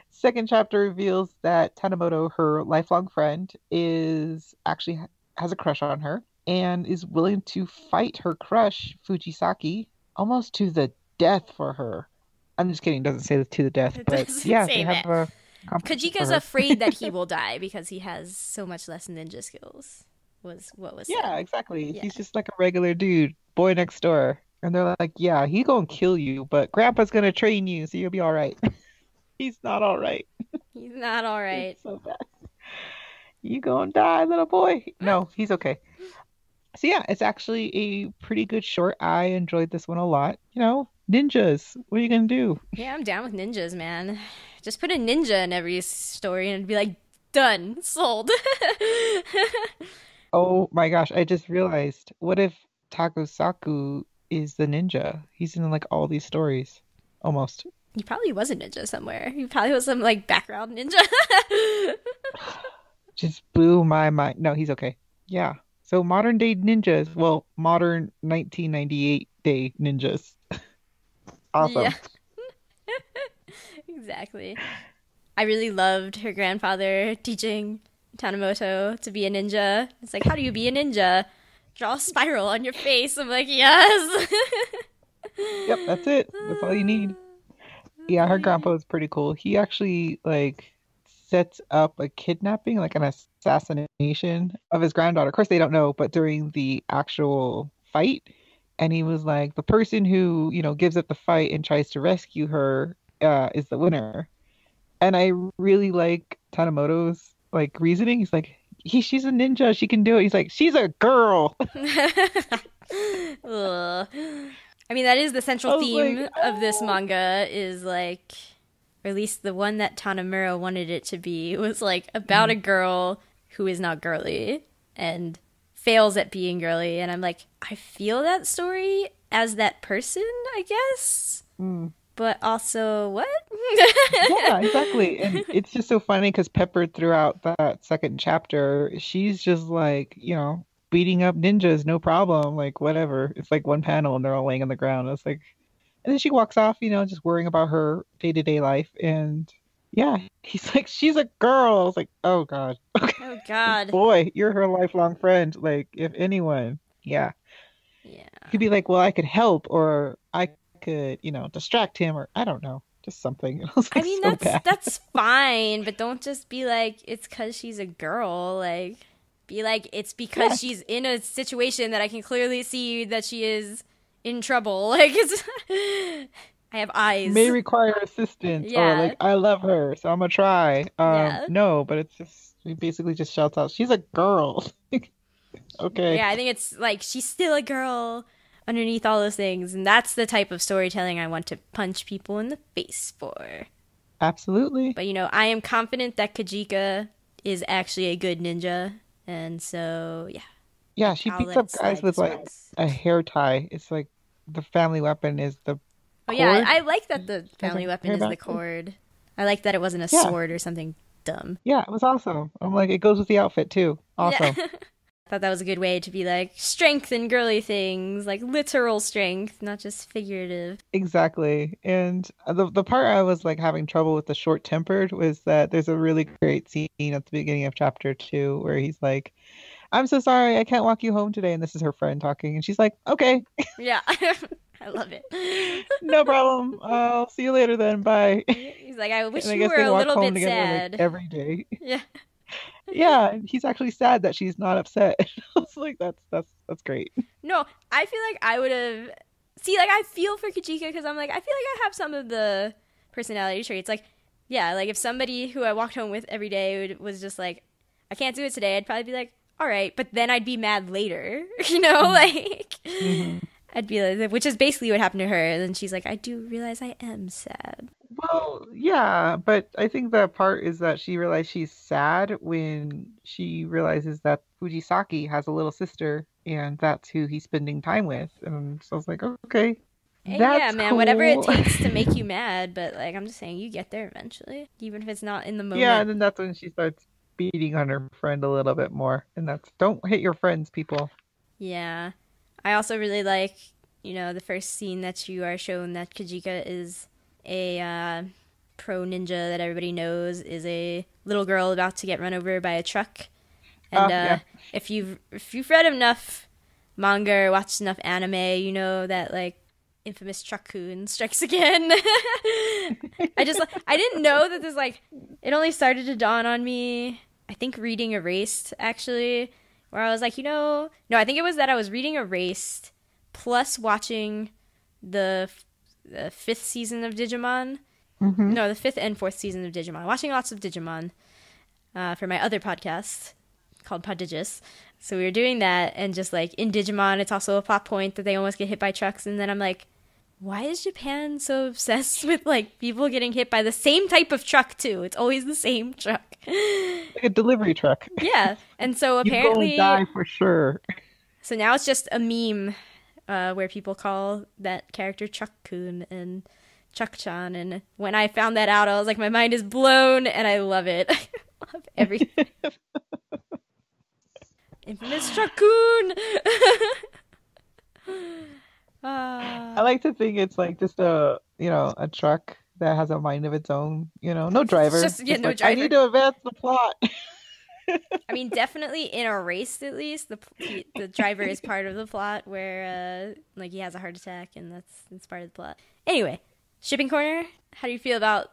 second chapter reveals that Tanemoto, her lifelong friend, is actually has a crush on her and is willing to fight her crush, Fujisaki, almost to the death for her. I'm just kidding, doesn't say to the death, It but doesn't yeah, say they have that. a competition for Kajika's her. afraid that he will die because he has so much less ninja skills, was what was Yeah, said. exactly. Yeah. He's just like a regular dude, boy next door. And they're like, "Yeah, he gonna kill you, but Grandpa's gonna train you, so you'll be all right." He's not all right. He's not all right. It's so bad. You gonna die, little boy? No, he's okay. So yeah, it's actually a pretty good short. I enjoyed this one a lot. Ninjas. What are you gonna do? Yeah, I'm down with ninjas, man. Just put a ninja in every story and it'd be like, done, sold. Oh my gosh, I just realized. What if Takosaku is the ninja? He's in like all these stories, almost. He probably was a ninja somewhere. He probably was some like background ninja. Just blew my mind. No, he's okay. Yeah. So modern day ninjas. Well, modern 1998 day ninjas. Yeah, Awesome. exactly. I really loved her grandfather teaching Tanamoto to be a ninja. It's like, how do you be a ninja? Draw a spiral on your face. I'm like, yes. Yep, that's it. That's all you need. Yeah, her grandpa was pretty cool. He actually like sets up a kidnapping, like an assassination of his granddaughter. Of course, they don't know, but during the actual fight, and he was like, the person who, gives up the fight and tries to rescue her, is the winner. And I really like Tanemoto's like reasoning. He's like, she's a ninja. She can do it. He's like, she's a girl. Ugh. I mean, that is the central I was like, theme of this manga is like, or at least the one that Tanemura wanted it to be, was like about a girl who is not girly and fails at being girly. And I'm like, I feel that story as that person, I guess. Mm. But also, what? Yeah, exactly. And it's just so funny because peppered throughout that second chapter, she's just like, beating up ninjas, no problem, like whatever. It's like one panel and they're all laying on the ground. It's like, and then she walks off, just worrying about her day-to-day life. And yeah, he's like, she's a girl. I was like, oh God. Oh, God. Boy, you're her lifelong friend. Like, if anyone, yeah. Yeah. He'd be like, well, I could help, or I could, distract him, or I don't know, just something. It was I like mean, so bad. that's fine, but don't just be like, it's because she's a girl. Like, be like, it's because she's in a situation that I can clearly see that she is in trouble. Like, it's, I have eyes. May require assistance, or Yeah. like, I love her, so I'm gonna try. Yeah. No, but it's just, he basically just shouts out, she's a girl. Okay. Yeah, I think it's like, she's still a girl underneath all those things. And that's the type of storytelling I want to punch people in the face for. Absolutely. But, I am confident that Kajika is actually a good ninja. And so, yeah. Yeah, she I'll beats let up it guys slide with this like once. a hair tie. It's like the family weapon is the Oh, yeah, cord. I like that the family Doesn't weapon hear is the about it. cord. I like that it wasn't a Yeah. sword or something dumb. Yeah, it was awesome. I'm like, it goes with the outfit too. Awesome. Yeah. I thought that was a good way to be like, strength and girly things, like literal strength, not just figurative. Exactly. And the part I was like having trouble with the short-tempered was that there's a really great scene at the beginning of chapter 2 where he's like, I'm so sorry, I can't walk you home today. And this is her friend talking. And she's like, okay, Yeah. I love it. no problem. I'll see you later then. Bye. He's like, I wish And I you guess were they a walk little home bit together sad. like every day. Yeah. Yeah, and he's actually sad that she's not upset. I was like, that's great. No, I feel like I would have. See, like, I feel for Kajika because I'm like, I feel like I have some of the personality traits. Like, yeah, like if somebody who I walked home with every day was just like, I can't do it today, I'd probably be like, all right, but then I'd be mad later, like. Mhm. I'd be like, which is basically what happened to her. And then she's like, I do realize I am sad. Well, yeah, but I think the part is that she realized she's sad when she realizes that Fujisaki has a little sister and that's who he's spending time with. And so I was like, okay, Hey, that's yeah, man, whatever it cool. takes to make you mad. But, like, I'm just saying, you get there eventually. Even if it's not in the moment. Yeah, and then that's when she starts beating on her friend a little bit more. And that's, don't hit your friends, people. Yeah. I also really like, the first scene that you are shown that Kajika is a pro ninja that everybody knows is a little girl about to get run over by a truck. And Yeah. if you've read enough manga or watched enough anime, you know that like infamous Truck-kun strikes again. I didn't know that it only started to dawn on me, I think reading Erased actually, where I was like, no, I think it was that I was reading Erased plus watching the fifth season of Digimon. Hmm. No, the fifth and fourth season of Digimon. Watching lots of Digimon for my other podcast called Prodigious. So we were doing that, and just like in Digimon, it's also a plot point that they almost get hit by trucks, and then I'm like, why is Japan so obsessed with like people getting hit by the same type of truck too? It's always the same truck. Like a delivery truck. Yeah, and so You go apparently, and die for sure. so now it's just a meme where people call that character Truck-kun and Chuck-chan, and when I found that out, I was like, my mind is blown, and I love it. I love everything. Infamous Truck-kun! I like to think it's like just a truck that has a mind of its own, no driver. Just, yeah, no like, I driver. need to advance the plot. I mean, definitely in Erased, at least, the driver is part of the plot where, like, he has a heart attack, and that's part of the plot. Anyway, Shipping Corner, how do you feel about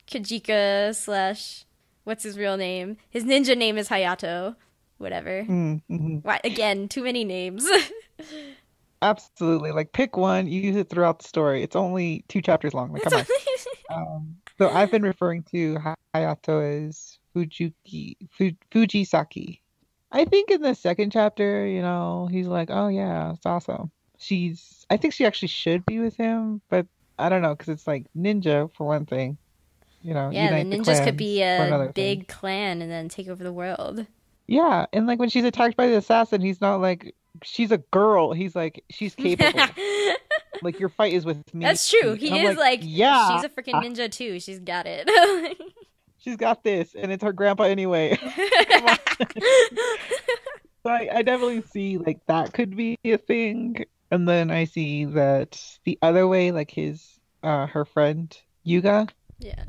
Kajika slash, what's his real name? His ninja name is Hayato. Whatever. Mm-hmm. Why, again, too many names. Absolutely. Like pick one, use it throughout the story. It's only 2 chapters long. Like, It's come on. only- So I've been referring to Hayato as Fujisaki. I think in the second chapter, he's like, "Oh yeah, it's awesome." I think she actually should be with him, but I don't know because it's like ninja for one thing, Yeah, the unite the ninjas could be clans for a another thing. big clan and then take over the world. Yeah, and like when she's attacked by the assassin, he's not like she's a girl. He's like she's capable. Like your fight is with me. That's true. And He I'm is like, like, yeah, she's a freaking ninja too. She's got it. she's got this, and it's her grandpa anyway. Come on. So I definitely see like that could be a thing. And then I see that the other way, like her friend Yuga Yeah.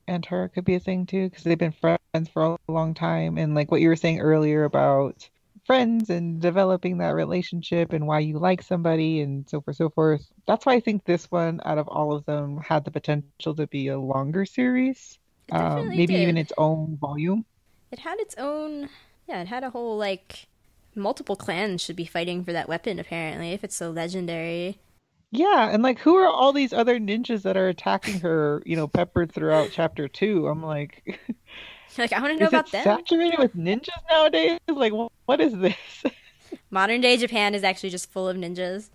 and her could be a thing too, because they've been friends for a long time. And like what you were saying earlier about friends and developing that relationship and why you like somebody and so forth, so forth. That's why I think this one, out of all of them, had the potential to be a longer series. It definitely Maybe even did. its own volume. It had its own, yeah, it had a whole, like, multiple clans should be fighting for that weapon, apparently, if it's so legendary. Yeah, and like who are all these other ninjas that are attacking her, peppered throughout chapter 2? I'm like, Like, I want to know is it about them. saturated with ninjas nowadays? Like, what is this? Modern day Japan is actually just full of ninjas.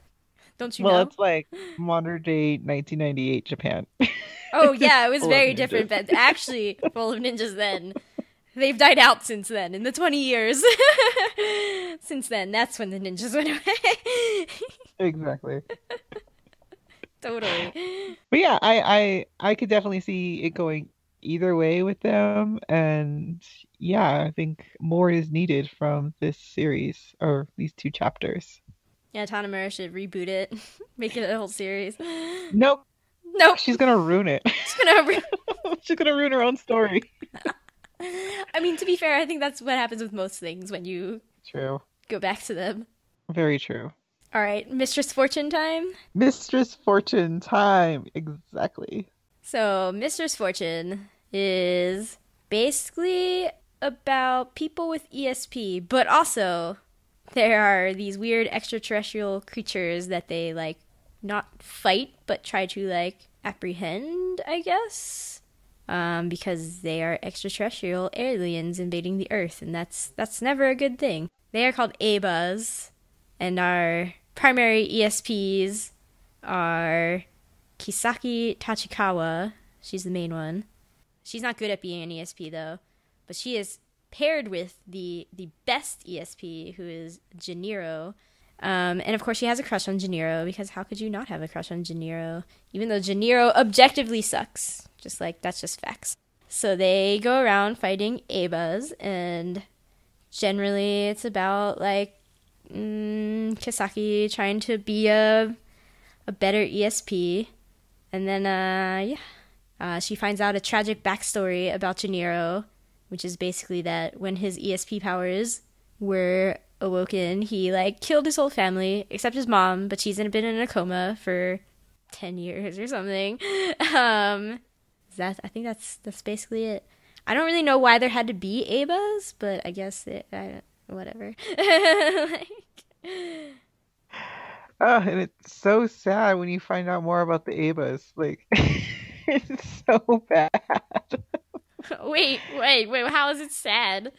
Don't you Well, know? it's like modern day 1998 Japan. Oh, yeah, it was Full of very different, ninjas. but actually full of ninjas then. They've died out since then, in the 20 years. Since then, that's when the ninjas went away. Exactly. Totally. But yeah, I could definitely see it going either way with them, and yeah, I think more is needed from this series or these 2 chapters. Yeah, Tanamura should reboot it, make it a whole series. Nope, Nope, she's gonna ruin it. it's gonna. She's gonna ruin her own story. I mean, to be fair, I think that's what happens with most things when you True. go back to them. Very true. All right, Mistress Fortune time. Mistress Fortune time. Exactly. So, Mistress Fortune is basically about people with ESP, but also there are these weird extraterrestrial creatures that they like not fight but try to like apprehend, I guess. Because they are extraterrestrial aliens invading the Earth, and that's never a good thing. They are called Abas, and our primary ESPs are Kisaki Tachikawa. She's the main one. She's not good at being an ESP though, but she is paired with the best ESP, who is Janiro. And of course, she has a crush on Janiro, because how could you not have a crush on Janiro? Even though Janiro objectively sucks. Just like, that's just facts. So they go around fighting Abas, and generally it's about like Kisaki trying to be a better ESP. And then, she finds out a tragic backstory about Janiro, which is basically that when his ESP powers were awoken, he like killed his whole family except his mom, but she's been in a coma for 10 years or something. I think that's basically it. I don't really know why there had to be Abas, but I guess whatever. Like, Oh, and it's so sad when you find out more about the Abas. Like, it's so bad. wait, how is it sad?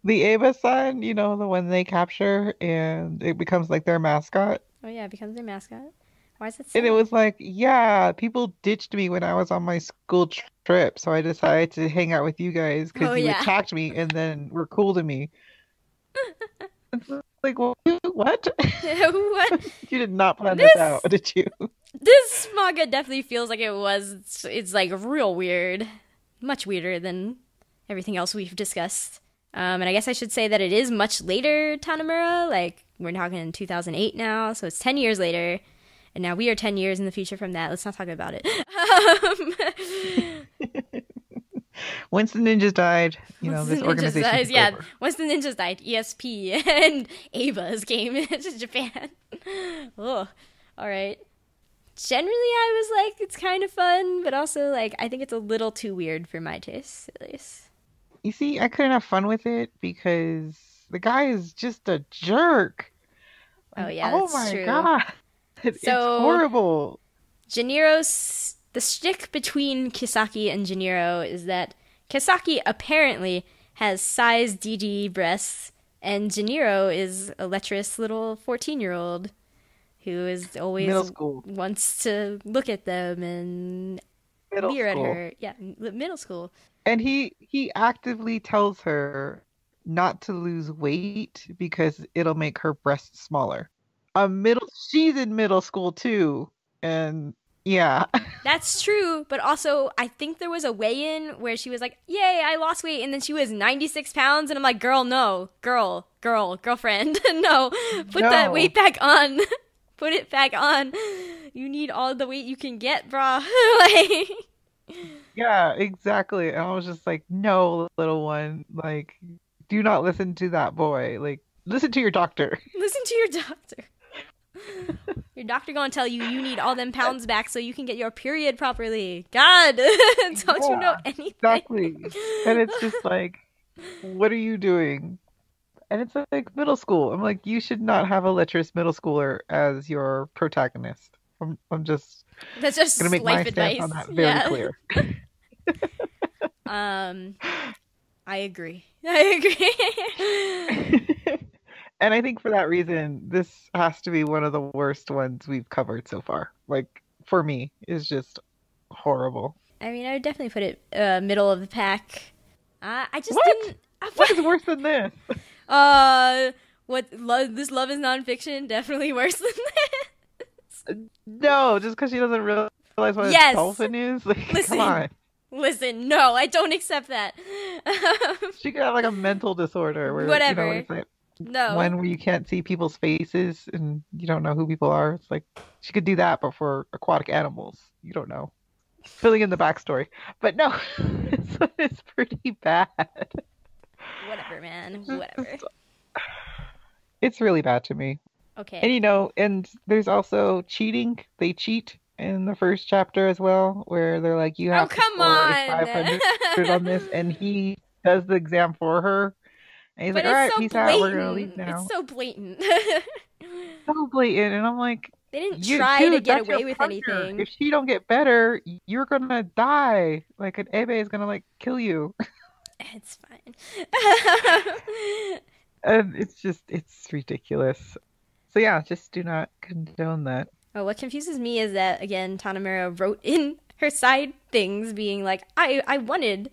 The Aba son, the one they capture and it becomes like their mascot. Oh yeah, it becomes their mascot. Why is it And it sad? was like, yeah, people ditched me when I was on my school trip, so I decided to hang out with you guys Oh because you yeah. attacked me and then were cool to me. It's like, well, what? What? You did not plan this This out, did you? this manga definitely feels like it was. It's like real weird, much weirder than everything else we've discussed. And I guess I should say that it is much later Tanamura. Like we're talking 2008 now, so it's 10 years later, and now we are 10 years in the future from that. Let's not talk about it. Once the ninjas died, Once this the ninjas organization dies, took yeah. over. Once the ninjas died, ESP and Ava's came to Japan. Oh, all right. Generally, I was like, it's kind of fun, but also like, I think it's a little too weird for my taste, at least. You see, I couldn't have fun with it because the guy is just a jerk. Oh yeah, Oh that's my true. god. It's So- horrible. The shtick between Kisaki and Junioro is that Kisaki apparently has size DD breasts, and Junioro is a lecherous little 14-year-old who is always Middle school. wants to look at them and Middle leer school. at her. Yeah, middle school. And he actively tells her not to lose weight because it'll make her breasts smaller. She's in middle school too. And yeah. That's true, but also I think there was a weigh-in where she was like, "Yay, I lost weight," and then she was 96 pounds, and I'm like, "Girl, no, girlfriend, no, put that No. weight back on, put it back on. You need all the weight you can get, brah." Like, Yeah, exactly. And I was just like, no, little one, like, do not listen to that boy. Like, listen to your doctor. listen to your doctor. Your doctor gonna tell you need all them pounds back so you can get your period properly. God, don't you know Yeah, anything? Exactly. And it's just like, what are you doing? And it's like middle school. I'm like, you should not have a lecherous middle schooler as your protagonist. I'm just That's just gonna make my life advice. stance on that very Yeah. clear. I agree. I agree. And I think for that reason, this has to be one of the worst ones we've covered so far. Like, for me, is just horrible. I mean, I would definitely put it middle of the pack. I just What? didn't. What is worse than this? This love is nonfiction? Definitely worse than this. No, just because she doesn't realize what Yes. a dolphin is? Like, Listen. come on. Listen, no, I don't accept that. She could have like a mental disorder where, Whatever. it's like No. one where you can't see people's faces and you don't know who people are. It's like she could do that, but for aquatic animals, you don't know. Filling in the backstory. But no, it's pretty bad. Whatever, man. Whatever. It's really bad to me. Okay. And and there's also cheating. They cheat in the first chapter as well, where they're like, you have to come score a on. 500 on this, and he does the exam for her. And he's But like, all right, it's so peace blatant. out, we're gonna leave now. It's so blatant. So blatant, and I'm like, They didn't you, try to dude, get that's your away with partner. anything. If she don't get better, you're die. Like an Ebe is gonna like kill you. It's fine. And it's ridiculous. So yeah, just do not condone that. Oh, what confuses me is that, again, Tanamura wrote in her side things being like, I wanted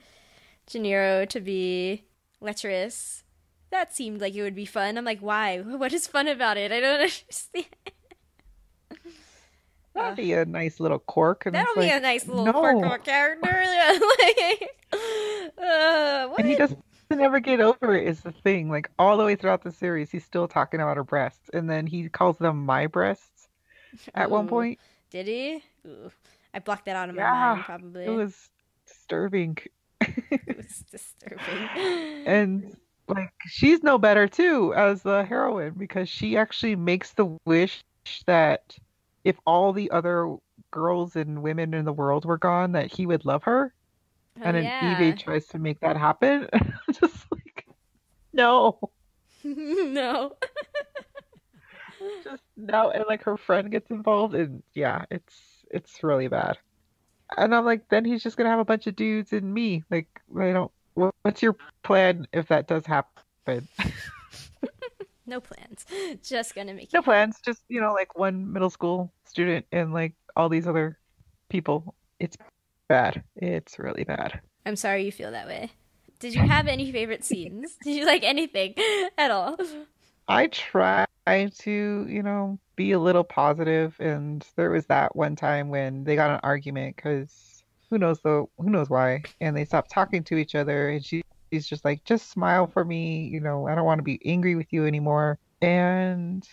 Junioro to be lecherous. That seemed like it would be fun. I'm like, why? What is fun about it? I don't understand. That'd be a nice little quirk. And That'll it's be like, a nice little no. quirk of a character. What? And he doesn't ever get over it is the thing. Like all the way throughout the series, he's still talking about her breasts. And then he calls them my breasts at one Ooh. point. Did he? Ooh. I blocked that out of my Yeah, mind, probably. It was disturbing. It was disturbing. And like she's no better too as the heroine because she actually makes the wish that if all the other girls and women in the world were gone, that he would love her. Oh, And then yeah. Eve tries to make that happen. Just like, no. No. Just no. And like her friend gets involved and yeah, it's really bad. And I'm like, then he's just gonna have a bunch of dudes and me. Like, I don't what's your plan if that does happen? No plans. Just gonna make No it. plans, just like one middle school student and like all these other people. It's bad. It's really bad. I'm sorry you feel that way. Did you have any favorite scenes? Did you like anything at all? I try to, be a little positive, and there was that one time when they got in an argument because who knows why, and they stopped talking to each other, and she's just like, just smile for me, I don't want to be angry with you anymore, and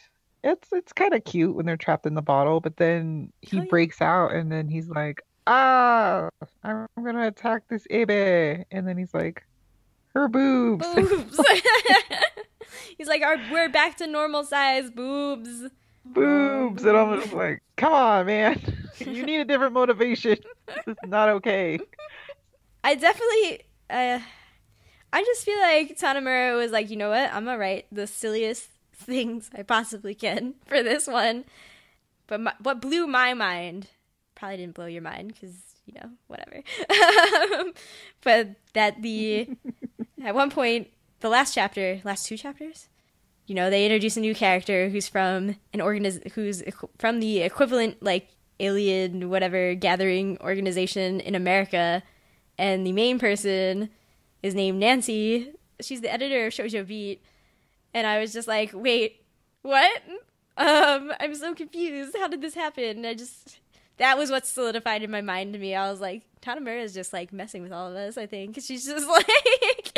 it's kind of cute when they're trapped in the bottle, but then he Oh, yeah. breaks out, and then he's like, I'm gonna attack this Ebe, and then he's like, her boobs. Boobs. He's like, we're back to normal size boobs. Boobs, and I'm just like, come on, man, you need a different motivation. This is not okay. I definitely, I just feel like Tanamura was like, you know what? I'm gonna write the silliest things I possibly can for this one. But what blew my mind, probably didn't blow your mind because, you know, whatever. But that at one point, the last two chapters, you know, they introduce a new character who's from who's from the equivalent, like, alien whatever gathering organization in America, and the main person is named Nancy. She's the editor of Shoujo Beat, and I was just like, wait, what? I'm so confused. How did this happen? That was what solidified in my mind to me. I was like, Tanamura is just like messing with all of us, I think. She's just like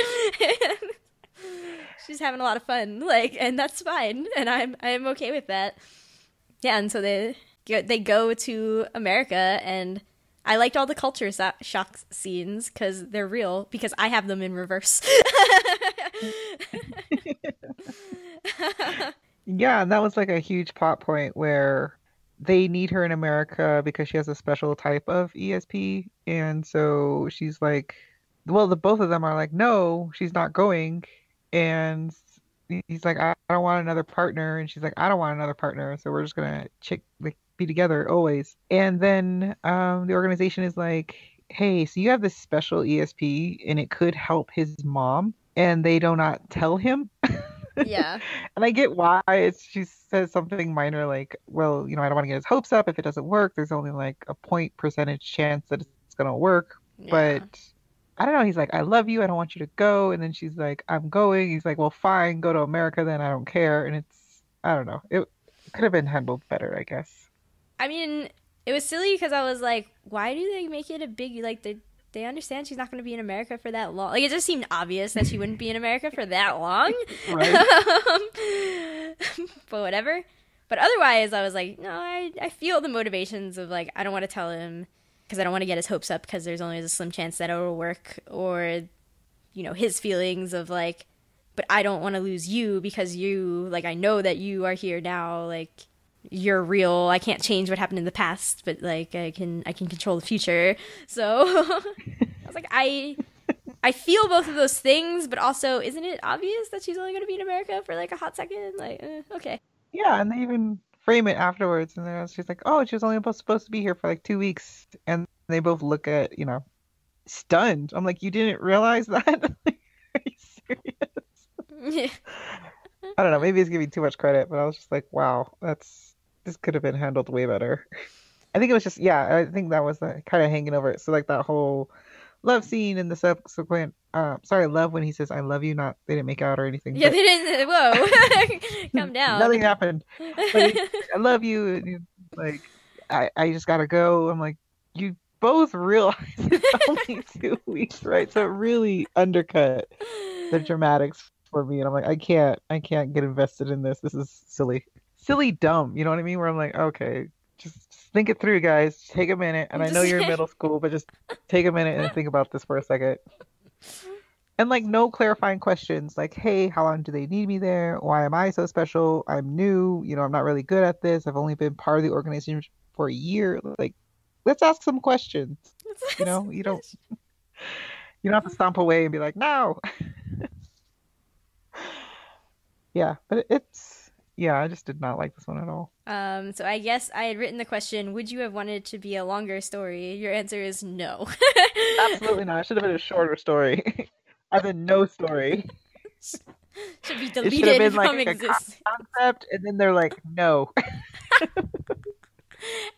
she's having a lot of fun, like, and that's fine, and I'm okay with that. Yeah, and so they go to America, and I liked all the culture shock scenes because they're real, because I have them in reverse. Yeah, and that was like a huge plot point where they need her in America because she has a special type of ESP, and so she's like, well, the both of them are like, no, she's not going, and he's like, I don't want another partner, and she's like, I don't want another partner, so we're just gonna be together always. And then the organization is like, hey, so you have this special ESP, and it could help his mom, and they do not tell him. Yeah. And I get why. She says something minor like, well, you know, I don't want to get his hopes up. If it doesn't work, there's only like a percentage chance that it's going to work. Yeah. But I don't know. He's like, I love you. I don't want you to go. And then she's like, I'm going. He's like, well, fine. Go to America then. I don't care. And I don't know. It could have been handled better, I guess. I mean, it was silly because I was like, why do they make it a big, like, they understand she's not going to be in America for that long. Like, it just seemed obvious that she wouldn't be in America for that long. Right. But whatever. But otherwise, I was like, no, I feel the motivations of, like, I don't want to tell him because I don't want to get his hopes up because there's only a slim chance that it will work. Or, you know, his feelings of, like, but I don't want to lose you because you, like, I know that you are here now, like, you're real. I can't change what happened in the past, but like I can control the future. So I was like, I feel both of those things, but also, isn't it obvious that she's only going to be in America for like a hot second? Like, okay. Yeah, and they even frame it afterwards, and then she's like, oh, she was only supposed to be here for like 2 weeks, and they both look at, you know, stunned. I'm like, you didn't realize that? Are you serious? I don't know, maybe it's giving too much credit, but I was just like, wow, this could have been handled way better. I think it was just, yeah, I think that was kind of hanging over it. So like that whole love scene in the subsequent, love when he says, I love you, not, they didn't make out or anything. Yeah, they didn't, whoa, calm down. Nothing happened. Like, I love you, and like, I just gotta go. I'm like, you both realize it's only 2 weeks, right? So it really undercut the dramatics for me, and I'm like, I can't get invested in this. This is silly, dumb. You know what I mean? Where I'm like, okay, just think it through, guys. Take a minute. And I know you're in middle school, but just take a minute and think about this for a second. And like, no clarifying questions. Like, hey, how long do they need me there? Why am I so special? I'm new. You know, I'm not really good at this. I've only been part of the organization for a year. Like, let's ask some questions. You know, you don't have to stomp away and be like, no. Yeah, but I just did not like this one at all. So I guess I had written the question, would you have wanted it to be a longer story? Your answer is no. Absolutely not. It should have been a shorter story. As in no story. Should be It should have deleted been from like a existence. concept, and then they're like, no.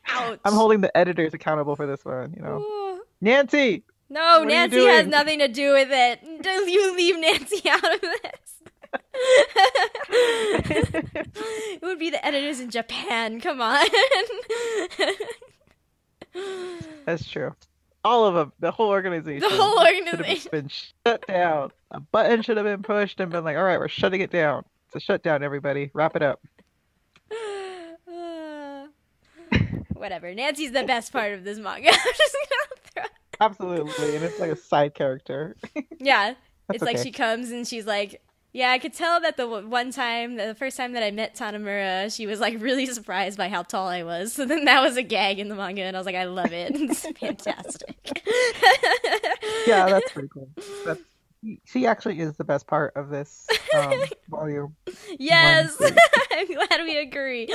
Ouch. I'm holding the editors accountable for this one, you know. Ooh. Nancy! No, What are you Nancy has doing? nothing to do with it. You leave Nancy out of this. It would be the editors in Japan. Come on. That's true. All of them, the whole organization. The whole should have organization. been shut down. A button should have been pushed and been like, all right, we're shutting it down. It's a shutdown, everybody. Wrap it up. Whatever. Nancy's the best part of this manga. I'm just gonna throw. Absolutely. And it's like a side character. Yeah. That's It's like okay. she comes and she's like, yeah, I could tell that the first time that I met Tanamura, she was like really surprised by how tall I was. So then that was a gag in the manga, and I was like, I love it. It's fantastic. Yeah, that's pretty cool. she actually is the best part of this volume one Yes, series. I'm glad we agree.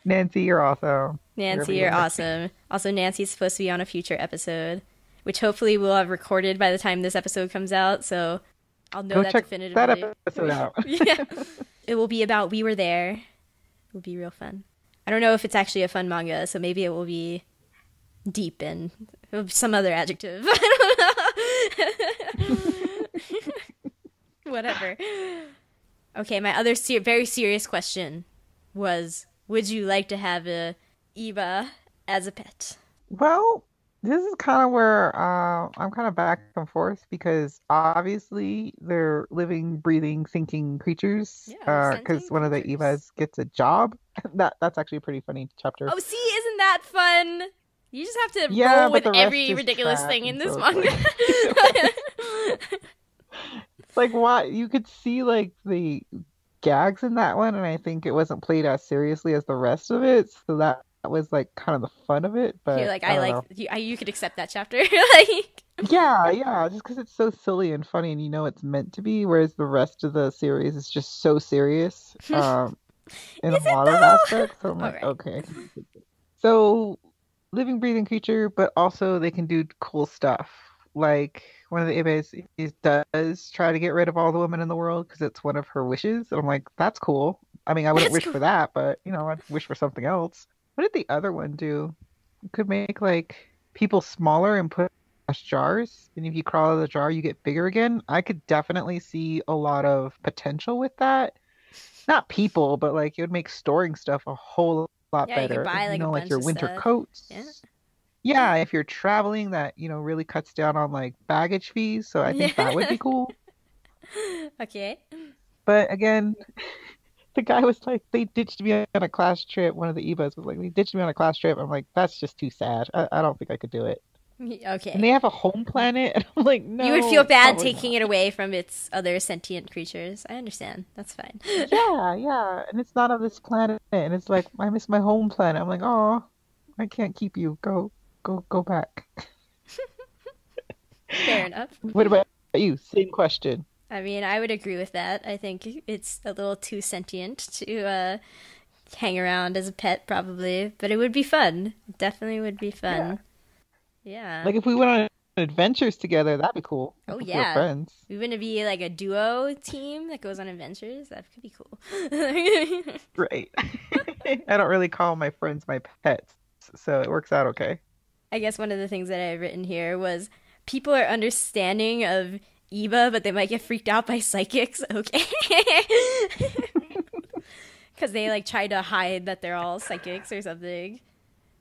Nancy, you're awesome. Wherever Nancy, you you're are. awesome. Also, Nancy's supposed to be on a future episode, which hopefully we'll have recorded by the time this episode comes out, so I'll know Go that check that definitively. episode out. Yeah. It will be about We Were There. It will be real fun. I don't know if it's actually a fun manga, so maybe it will be deep and some other adjective. I don't know. Whatever. Okay, my other very serious question was, would you like to have a Eva as a pet? Well, this is kind of where I'm kind of back and forth because obviously they're living, breathing, thinking creatures. Yeah, Because sentient one of the creatures. Evas gets a job. That's actually a pretty funny chapter. Oh, see, isn't that fun? You just have to Yeah, roll but with the rest every is ridiculous trash, thing in and this so it's manga. like why you could see like the gags in that one, and I think it wasn't played as seriously as the rest of it. So that was like kind of the fun of it. You're But like, I I don't like know. you could accept that chapter. Like, Yeah, yeah, just because it's so silly and funny, and it's meant to be, whereas the rest of the series is just so serious, in a is it lot of though? aspects. So I'm All like, right. okay. So, living, breathing creature, but also they can do cool stuff. Like one of the Ibis does try to get rid of all the women in the world because it's one of her wishes. And I'm like, that's cool. I mean, I wouldn't That's wish cool. for that, but I'd wish for something else. What did the other one do? It could make like people smaller and put glass jars. And if you crawl out of the jar, you get bigger again. I could definitely see a lot of potential with that. Not people, but like it would make storing stuff a whole lot Yeah, you could better. buy like a Like bunch your of winter stuff. Yeah. coats. Yeah, if you're traveling, that, really cuts down on like baggage fees. So I think that would Yeah. be cool. Okay. But again, the guy was like, they ditched me on a class trip. One of the Evas was like, they ditched me on a class trip. I'm like, that's just too sad. I don't think I could do it. And Okay. they have a home planet, and I'm like, You would feel no, bad probably taking not. it away from its other sentient creatures. I understand. That's fine. Yeah, yeah. And it's not of this planet. And it's like, I miss my home planet. I'm like, oh, I can't keep you. Go back. Fair enough. What about you? Same question. I mean, I would agree with that. I think it's a little too sentient to hang around as a pet, probably, but it would be fun. It definitely would be Yeah. fun. Yeah. Like if we went on adventures together, that'd be cool. Oh Like if we were yeah. friends. We want to be like a duo team that goes on adventures. That could be cool. Right. I don't really call my friends my pets, so it works out okay. I guess one of the things that I've written here was people are understanding of Eva, but they might get freaked out by psychics. Okay. Because they like try to hide that they're all psychics or something. I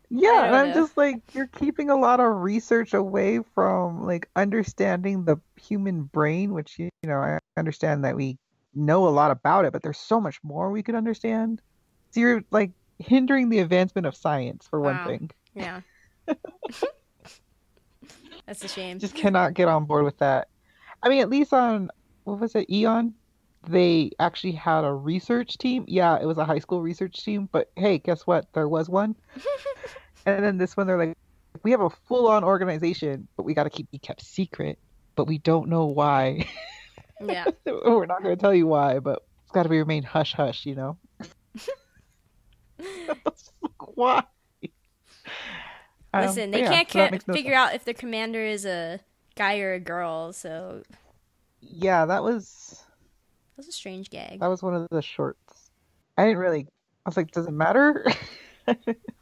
Yeah, and don't I'm know. just like, you're keeping a lot of research away from like understanding the human brain, which I understand that we know a lot about it, but there's so much more we could understand. So you're like hindering the advancement of science for one Wow. thing. Yeah. That's a shame. Just cannot get on board with that. I mean, at least on what was it, Eon? They actually had a research team. Yeah, it was a high school research team, but hey, guess what? There was one. And then this one, they're like, we have a full-on organization, but we got to be kept secret. But we don't know why. Yeah. We're not going to tell you why, but it's got to be remain hush hush. It's like, why? Listen, But they yeah, can't so that makes no figure sense. out if the commander is a guy or a girl, so Yeah, that's a strange gag. that was one of the shorts. I didn't really. I was like, does it matter?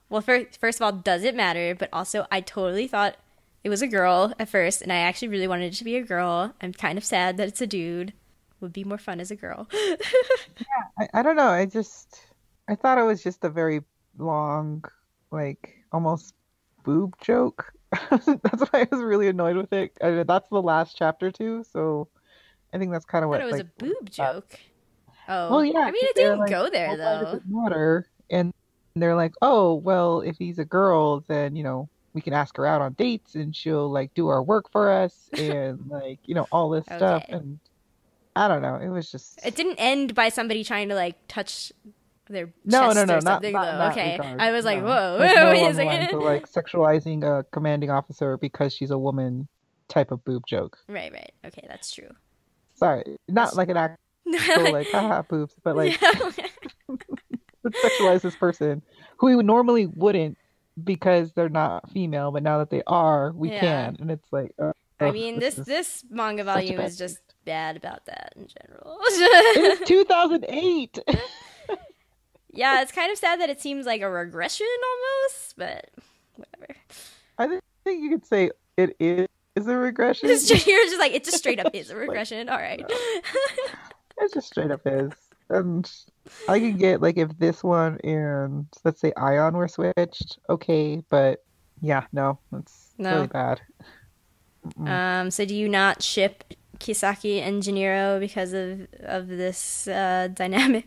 Well, first of all, does it matter? But also, I totally thought it was a girl at first, and I actually really wanted it to be a girl. I'm kind of sad that it's a dude. Would be more fun as a girl. I don't know. I thought it was just a very long, like almost boob joke. That's why I was really annoyed with it. I mean, that's the last chapter too, so I think that's kind of Thought it what was a like. boob Uh, joke. Oh, well, I yeah, mean, 'cause it they're didn't like, go there well, why does though. it matter? And they're like, oh, well, if he's a girl, then we can ask her out on dates, and she'll like do our work for us, and like all this stuff. Okay. And I don't know. It was It just didn't end by somebody trying to like touch their no, no, chest no, or not something not in though. that Okay. regard. I was like, No, whoa, like whoa, more wait a along the lines second. of like sexualizing a commanding officer because she's a woman type of boob joke. Right, right. Okay, that's true. Sorry, not That's like an actual like haha boobs, but like yeah. let's sexualize this person who we normally wouldn't because they're not female, but now that they are, we Yeah. can, and it's like, I mean, this this is this manga such a volume bad is just taste. bad about that in general. It is 2008. Yeah, it's kind of sad that it seems like a regression almost, but whatever. I think you could say it is a regression. You're just like, it just straight up is a Like, regression. All right. it just straight up is. And I could get like if this one and let's say Ion were switched, okay, but yeah, no, it's No. really bad. So do you not ship Kisaki and Jiniro because of this dynamic?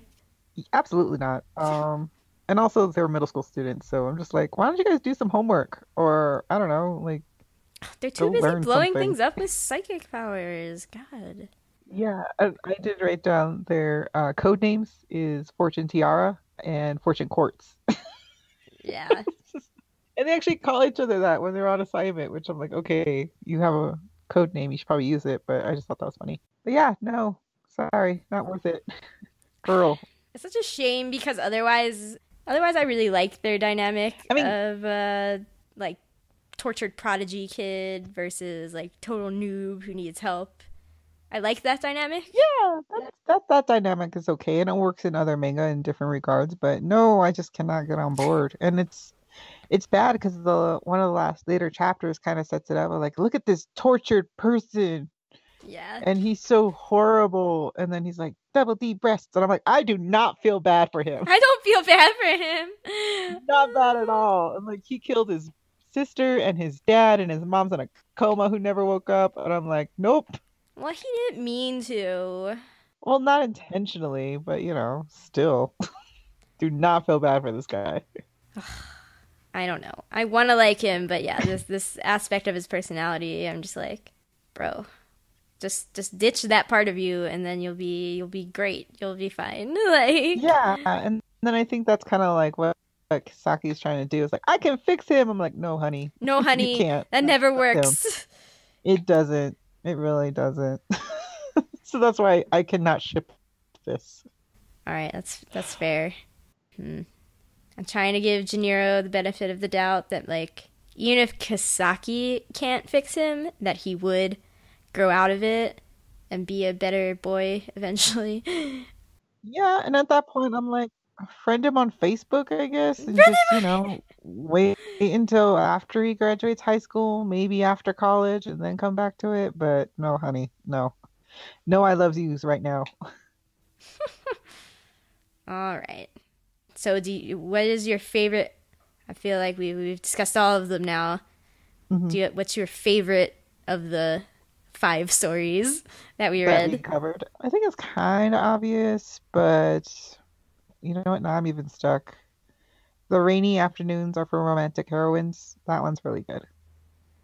Absolutely not. And also they're middle school students, so I'm just like, why don't you guys do some homework? Or I don't know, like They're too go busy learn blowing something. things up with psychic powers. God. Yeah, I did write down their code names is Fortune Tiara and Fortune Quartz. Yeah. And they actually call each other that when they're on assignment, which I'm like, okay, you have a code name, you should probably use it, but I just thought that was funny. But yeah, no, sorry, not worth it. Girl. It's such a shame because otherwise I really like their dynamic I mean, of like tortured prodigy kid versus like total noob who needs help. I like that dynamic. yeah, that dynamic is okay, and it works in other manga in different regards, but no, I just cannot get on board. And it's bad because the one of the last later chapters kind of sets it up like, look at this tortured person Yeah. and he's so horrible, and then he's like double D breasts, and I'm like, I do not feel bad for him. I don't feel bad for him. Not bad at all. And like he killed his sister and his dad, and his mom's in a coma who never woke up, and I'm like, nope. Well, he didn't mean to. Well, not intentionally, but still. Do not feel bad for this guy. I don't know. I want to like him, but yeah, this aspect of his personality, I'm just like, bro, just ditch that part of you, and then you'll be great. You'll be fine. Like, Yeah, and then I think that's kind of like what Kisaki's trying to do. Is like, I can fix him. I'm like, no, honey. no, You honey, can't. that never Him. works. It doesn't. It really doesn't. So that's why I cannot ship this. All right, that's fair. I'm trying to give Jiniro the benefit of the doubt that like even if Kisaki can't fix him, that he would grow out of it and be a better boy eventually. Yeah, and at that point, I'm like, friend him on Facebook, I guess, and just, wait until after he graduates high school, maybe after college, and then come back to it. But no, honey, no. No, I love yous right now. All right. So what is your favorite? I feel like we've discussed all of them now. What's your favorite of the 5 stories that we That we read? covered. I think it's kind of obvious, but you know what? Now I'm even stuck. The rainy afternoons are for romantic heroines. That one's really good.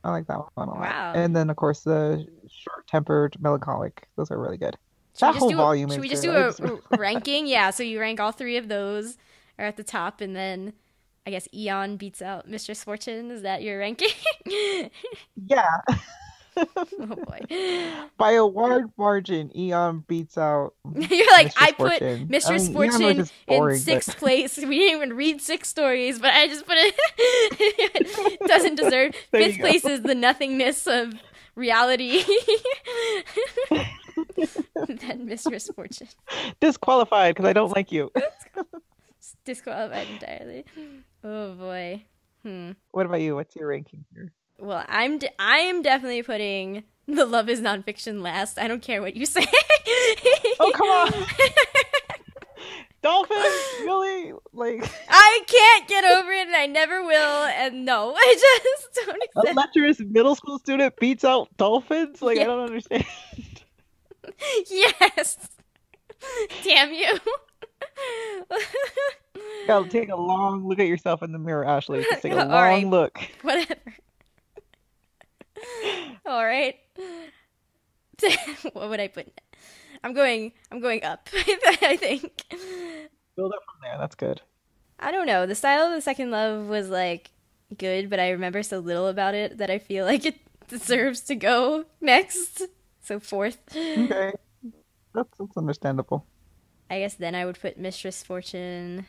I like that one a lot. Wow. And then, of course, the short-tempered melancholic. Those are really good. Should That we whole just volume should is we just good. do a ranking? Yeah, so you rank all 3 of those are at the top, and then I guess Eon beats out Mistress Fortune. Is that your ranking? Yeah. Oh boy. By a wide margin, Eon beats out You're like, Mistress I put Fortune. Mistress I mean, Eon was Fortune just in boring, 6th but- place. We didn't even read 6 stories, but I just put it. It doesn't deserve. There 5th you go. place is the nothingness of reality. Then Mistress Fortune. Disqualified because I don't like you. Disqualified entirely. Oh boy. What about you? What's your ranking here? Well, I am definitely putting the Love is Nonfiction last. I don't care what you say. Oh, come on. Dolphins? Really? Like, I can't get over it, and I never will. And no, I just don't a accept. lecherous middle school student beats out dolphins? Like, Yeah. I don't understand. Yes. Damn you. Gotta take a long look at yourself in the mirror, Ashley. Just take a All long right. look. Whatever. All right. What would I put? I'm going up. I think. Build up from there. That's good. I don't know. The style of the second love was like good, but I remember so little about it that I feel like deserves to go next. So fourth. Okay. That's understandable. I guess then I would put Mistress Fortune,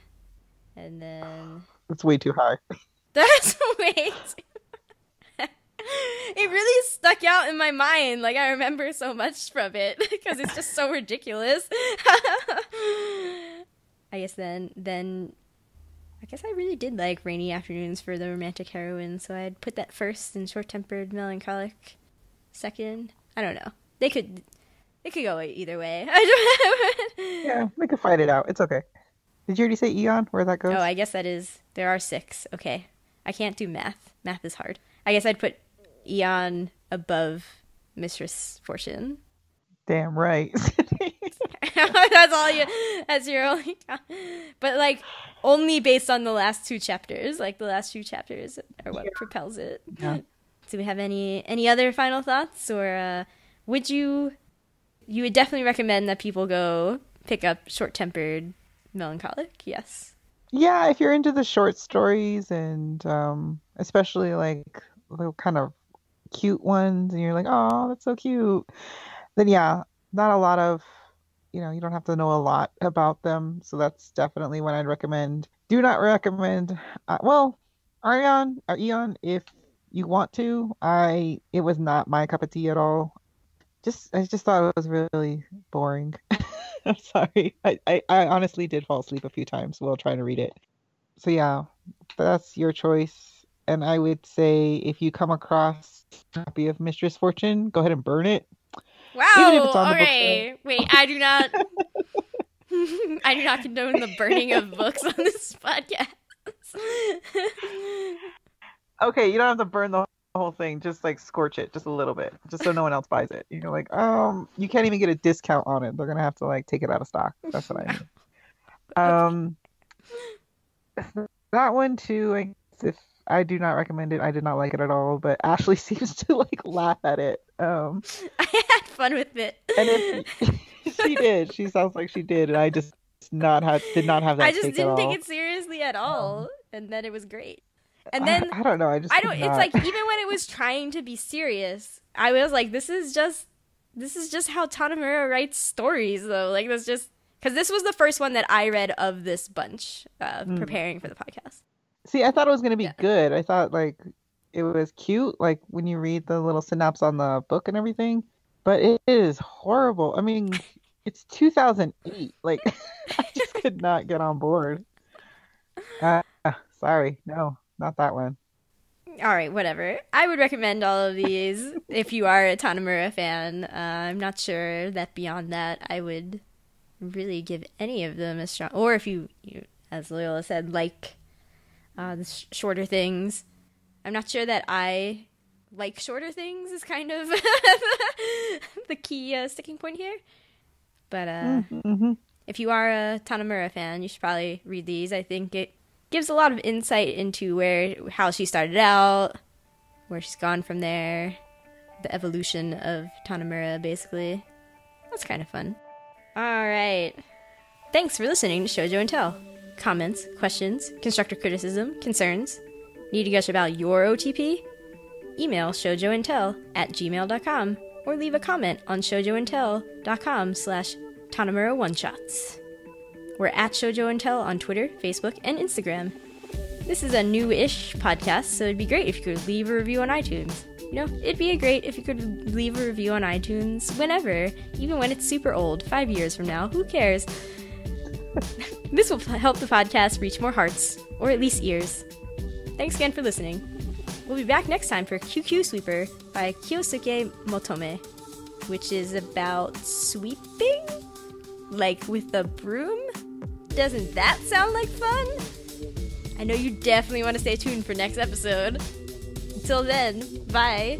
and then It's way too high. that's way too... It really stuck out in my mind. Like, I remember so much from it because it's just so ridiculous. I guess then I guess I really did like Rainy Afternoons for the romantic heroine, so I'd put that first and Short-Tempered Melancholic second. I don't know. They could go either way. Yeah, we could fight it out. It's okay. Did you already say Eon, where that goes? Oh, I guess that is... There are 6. Okay. I can't do math. Math is hard. I guess I'd put Eon above Mistress Fortune. Damn right. That's your only... But, like, only based on the last 2 chapters. Like, the last 2 chapters are what propels it. Yeah. Do we have any other final thoughts? Or would you would definitely recommend that people go pick up Short-Tempered Melancholic? Yes. Yeah, if you're into the short stories and especially like little kind of cute ones and you're like, oh, that's so cute, then yeah, not a lot of, you don't have to know a lot about them. So that's definitely one I'd recommend. Do not recommend, Eon, if you want to. It was not my cup of tea at all. I just thought it was really boring. I'm sorry. I honestly did fall asleep a few times while trying to read it. So yeah, that's your choice. And I would say if you come across a copy of Mistress Fortune, go ahead and burn it. Wow. Even if it's on the Okay. Wait, I do not I do not condone the burning of books on this podcast. Okay, you don't have to burn the whole thing. Just like scorch it just a little bit, just so no one else buys it. You're like, you can't even get a discount on it. They're gonna have to like take it out of stock. That's what I mean. That one too. I guess if I do not recommend it, I did not like it at all. But Ashley seems to like laugh at it. I had fun with it. And if she did, she sounds like she did, and I just did not have that. I just take didn't at take all. it seriously at all, and then it was great. And then I don't know. It's like even when it was trying to be serious, I was like, this is just how Tanamura writes stories, though. Like, that's just because this was the first one that I read of this bunch, preparing for the podcast. See, I thought it was gonna be good. I thought like it was cute, like when you read the little synopsis on the book and everything. But it is horrible. I mean, it's 2008. Like, I just could not get on board. Sorry, no. Not that one. All right, whatever. I would recommend all of these if you are a Tanamura fan. I'm not sure that beyond that I would really give any of them a strong... Or if you as Loyola said, like the shorter things. I'm not sure that I like shorter things is kind of the key sticking point here. But if you are a Tanamura fan, you should probably read these. I think it gives a lot of insight into how she started out, where she's gone from there, the evolution of Tanamura, basically. That's kind of fun. All right. Thanks for listening to Shoujo and Tell. Comments, questions, constructive criticism, concerns? Need to gush about your OTP? Email shoujoandtell@gmail.com or leave a comment on shoujoandtell.com/Tanamura1shots. We're at Shoujo and Tell on Twitter, Facebook, and Instagram. This is a new-ish podcast, so it'd be great if you could leave a review on iTunes. It'd be great if you could leave a review on iTunes whenever, even when it's super old, 5 years from now, who cares? This will help the podcast reach more hearts, or at least ears. Thanks again for listening. We'll be back next time for QQ Sweeper by Kyosuke Motome, which is about sweeping? Like with a broom? Doesn't that sound like fun? I know you definitely want to stay tuned for next episode. Until then, bye.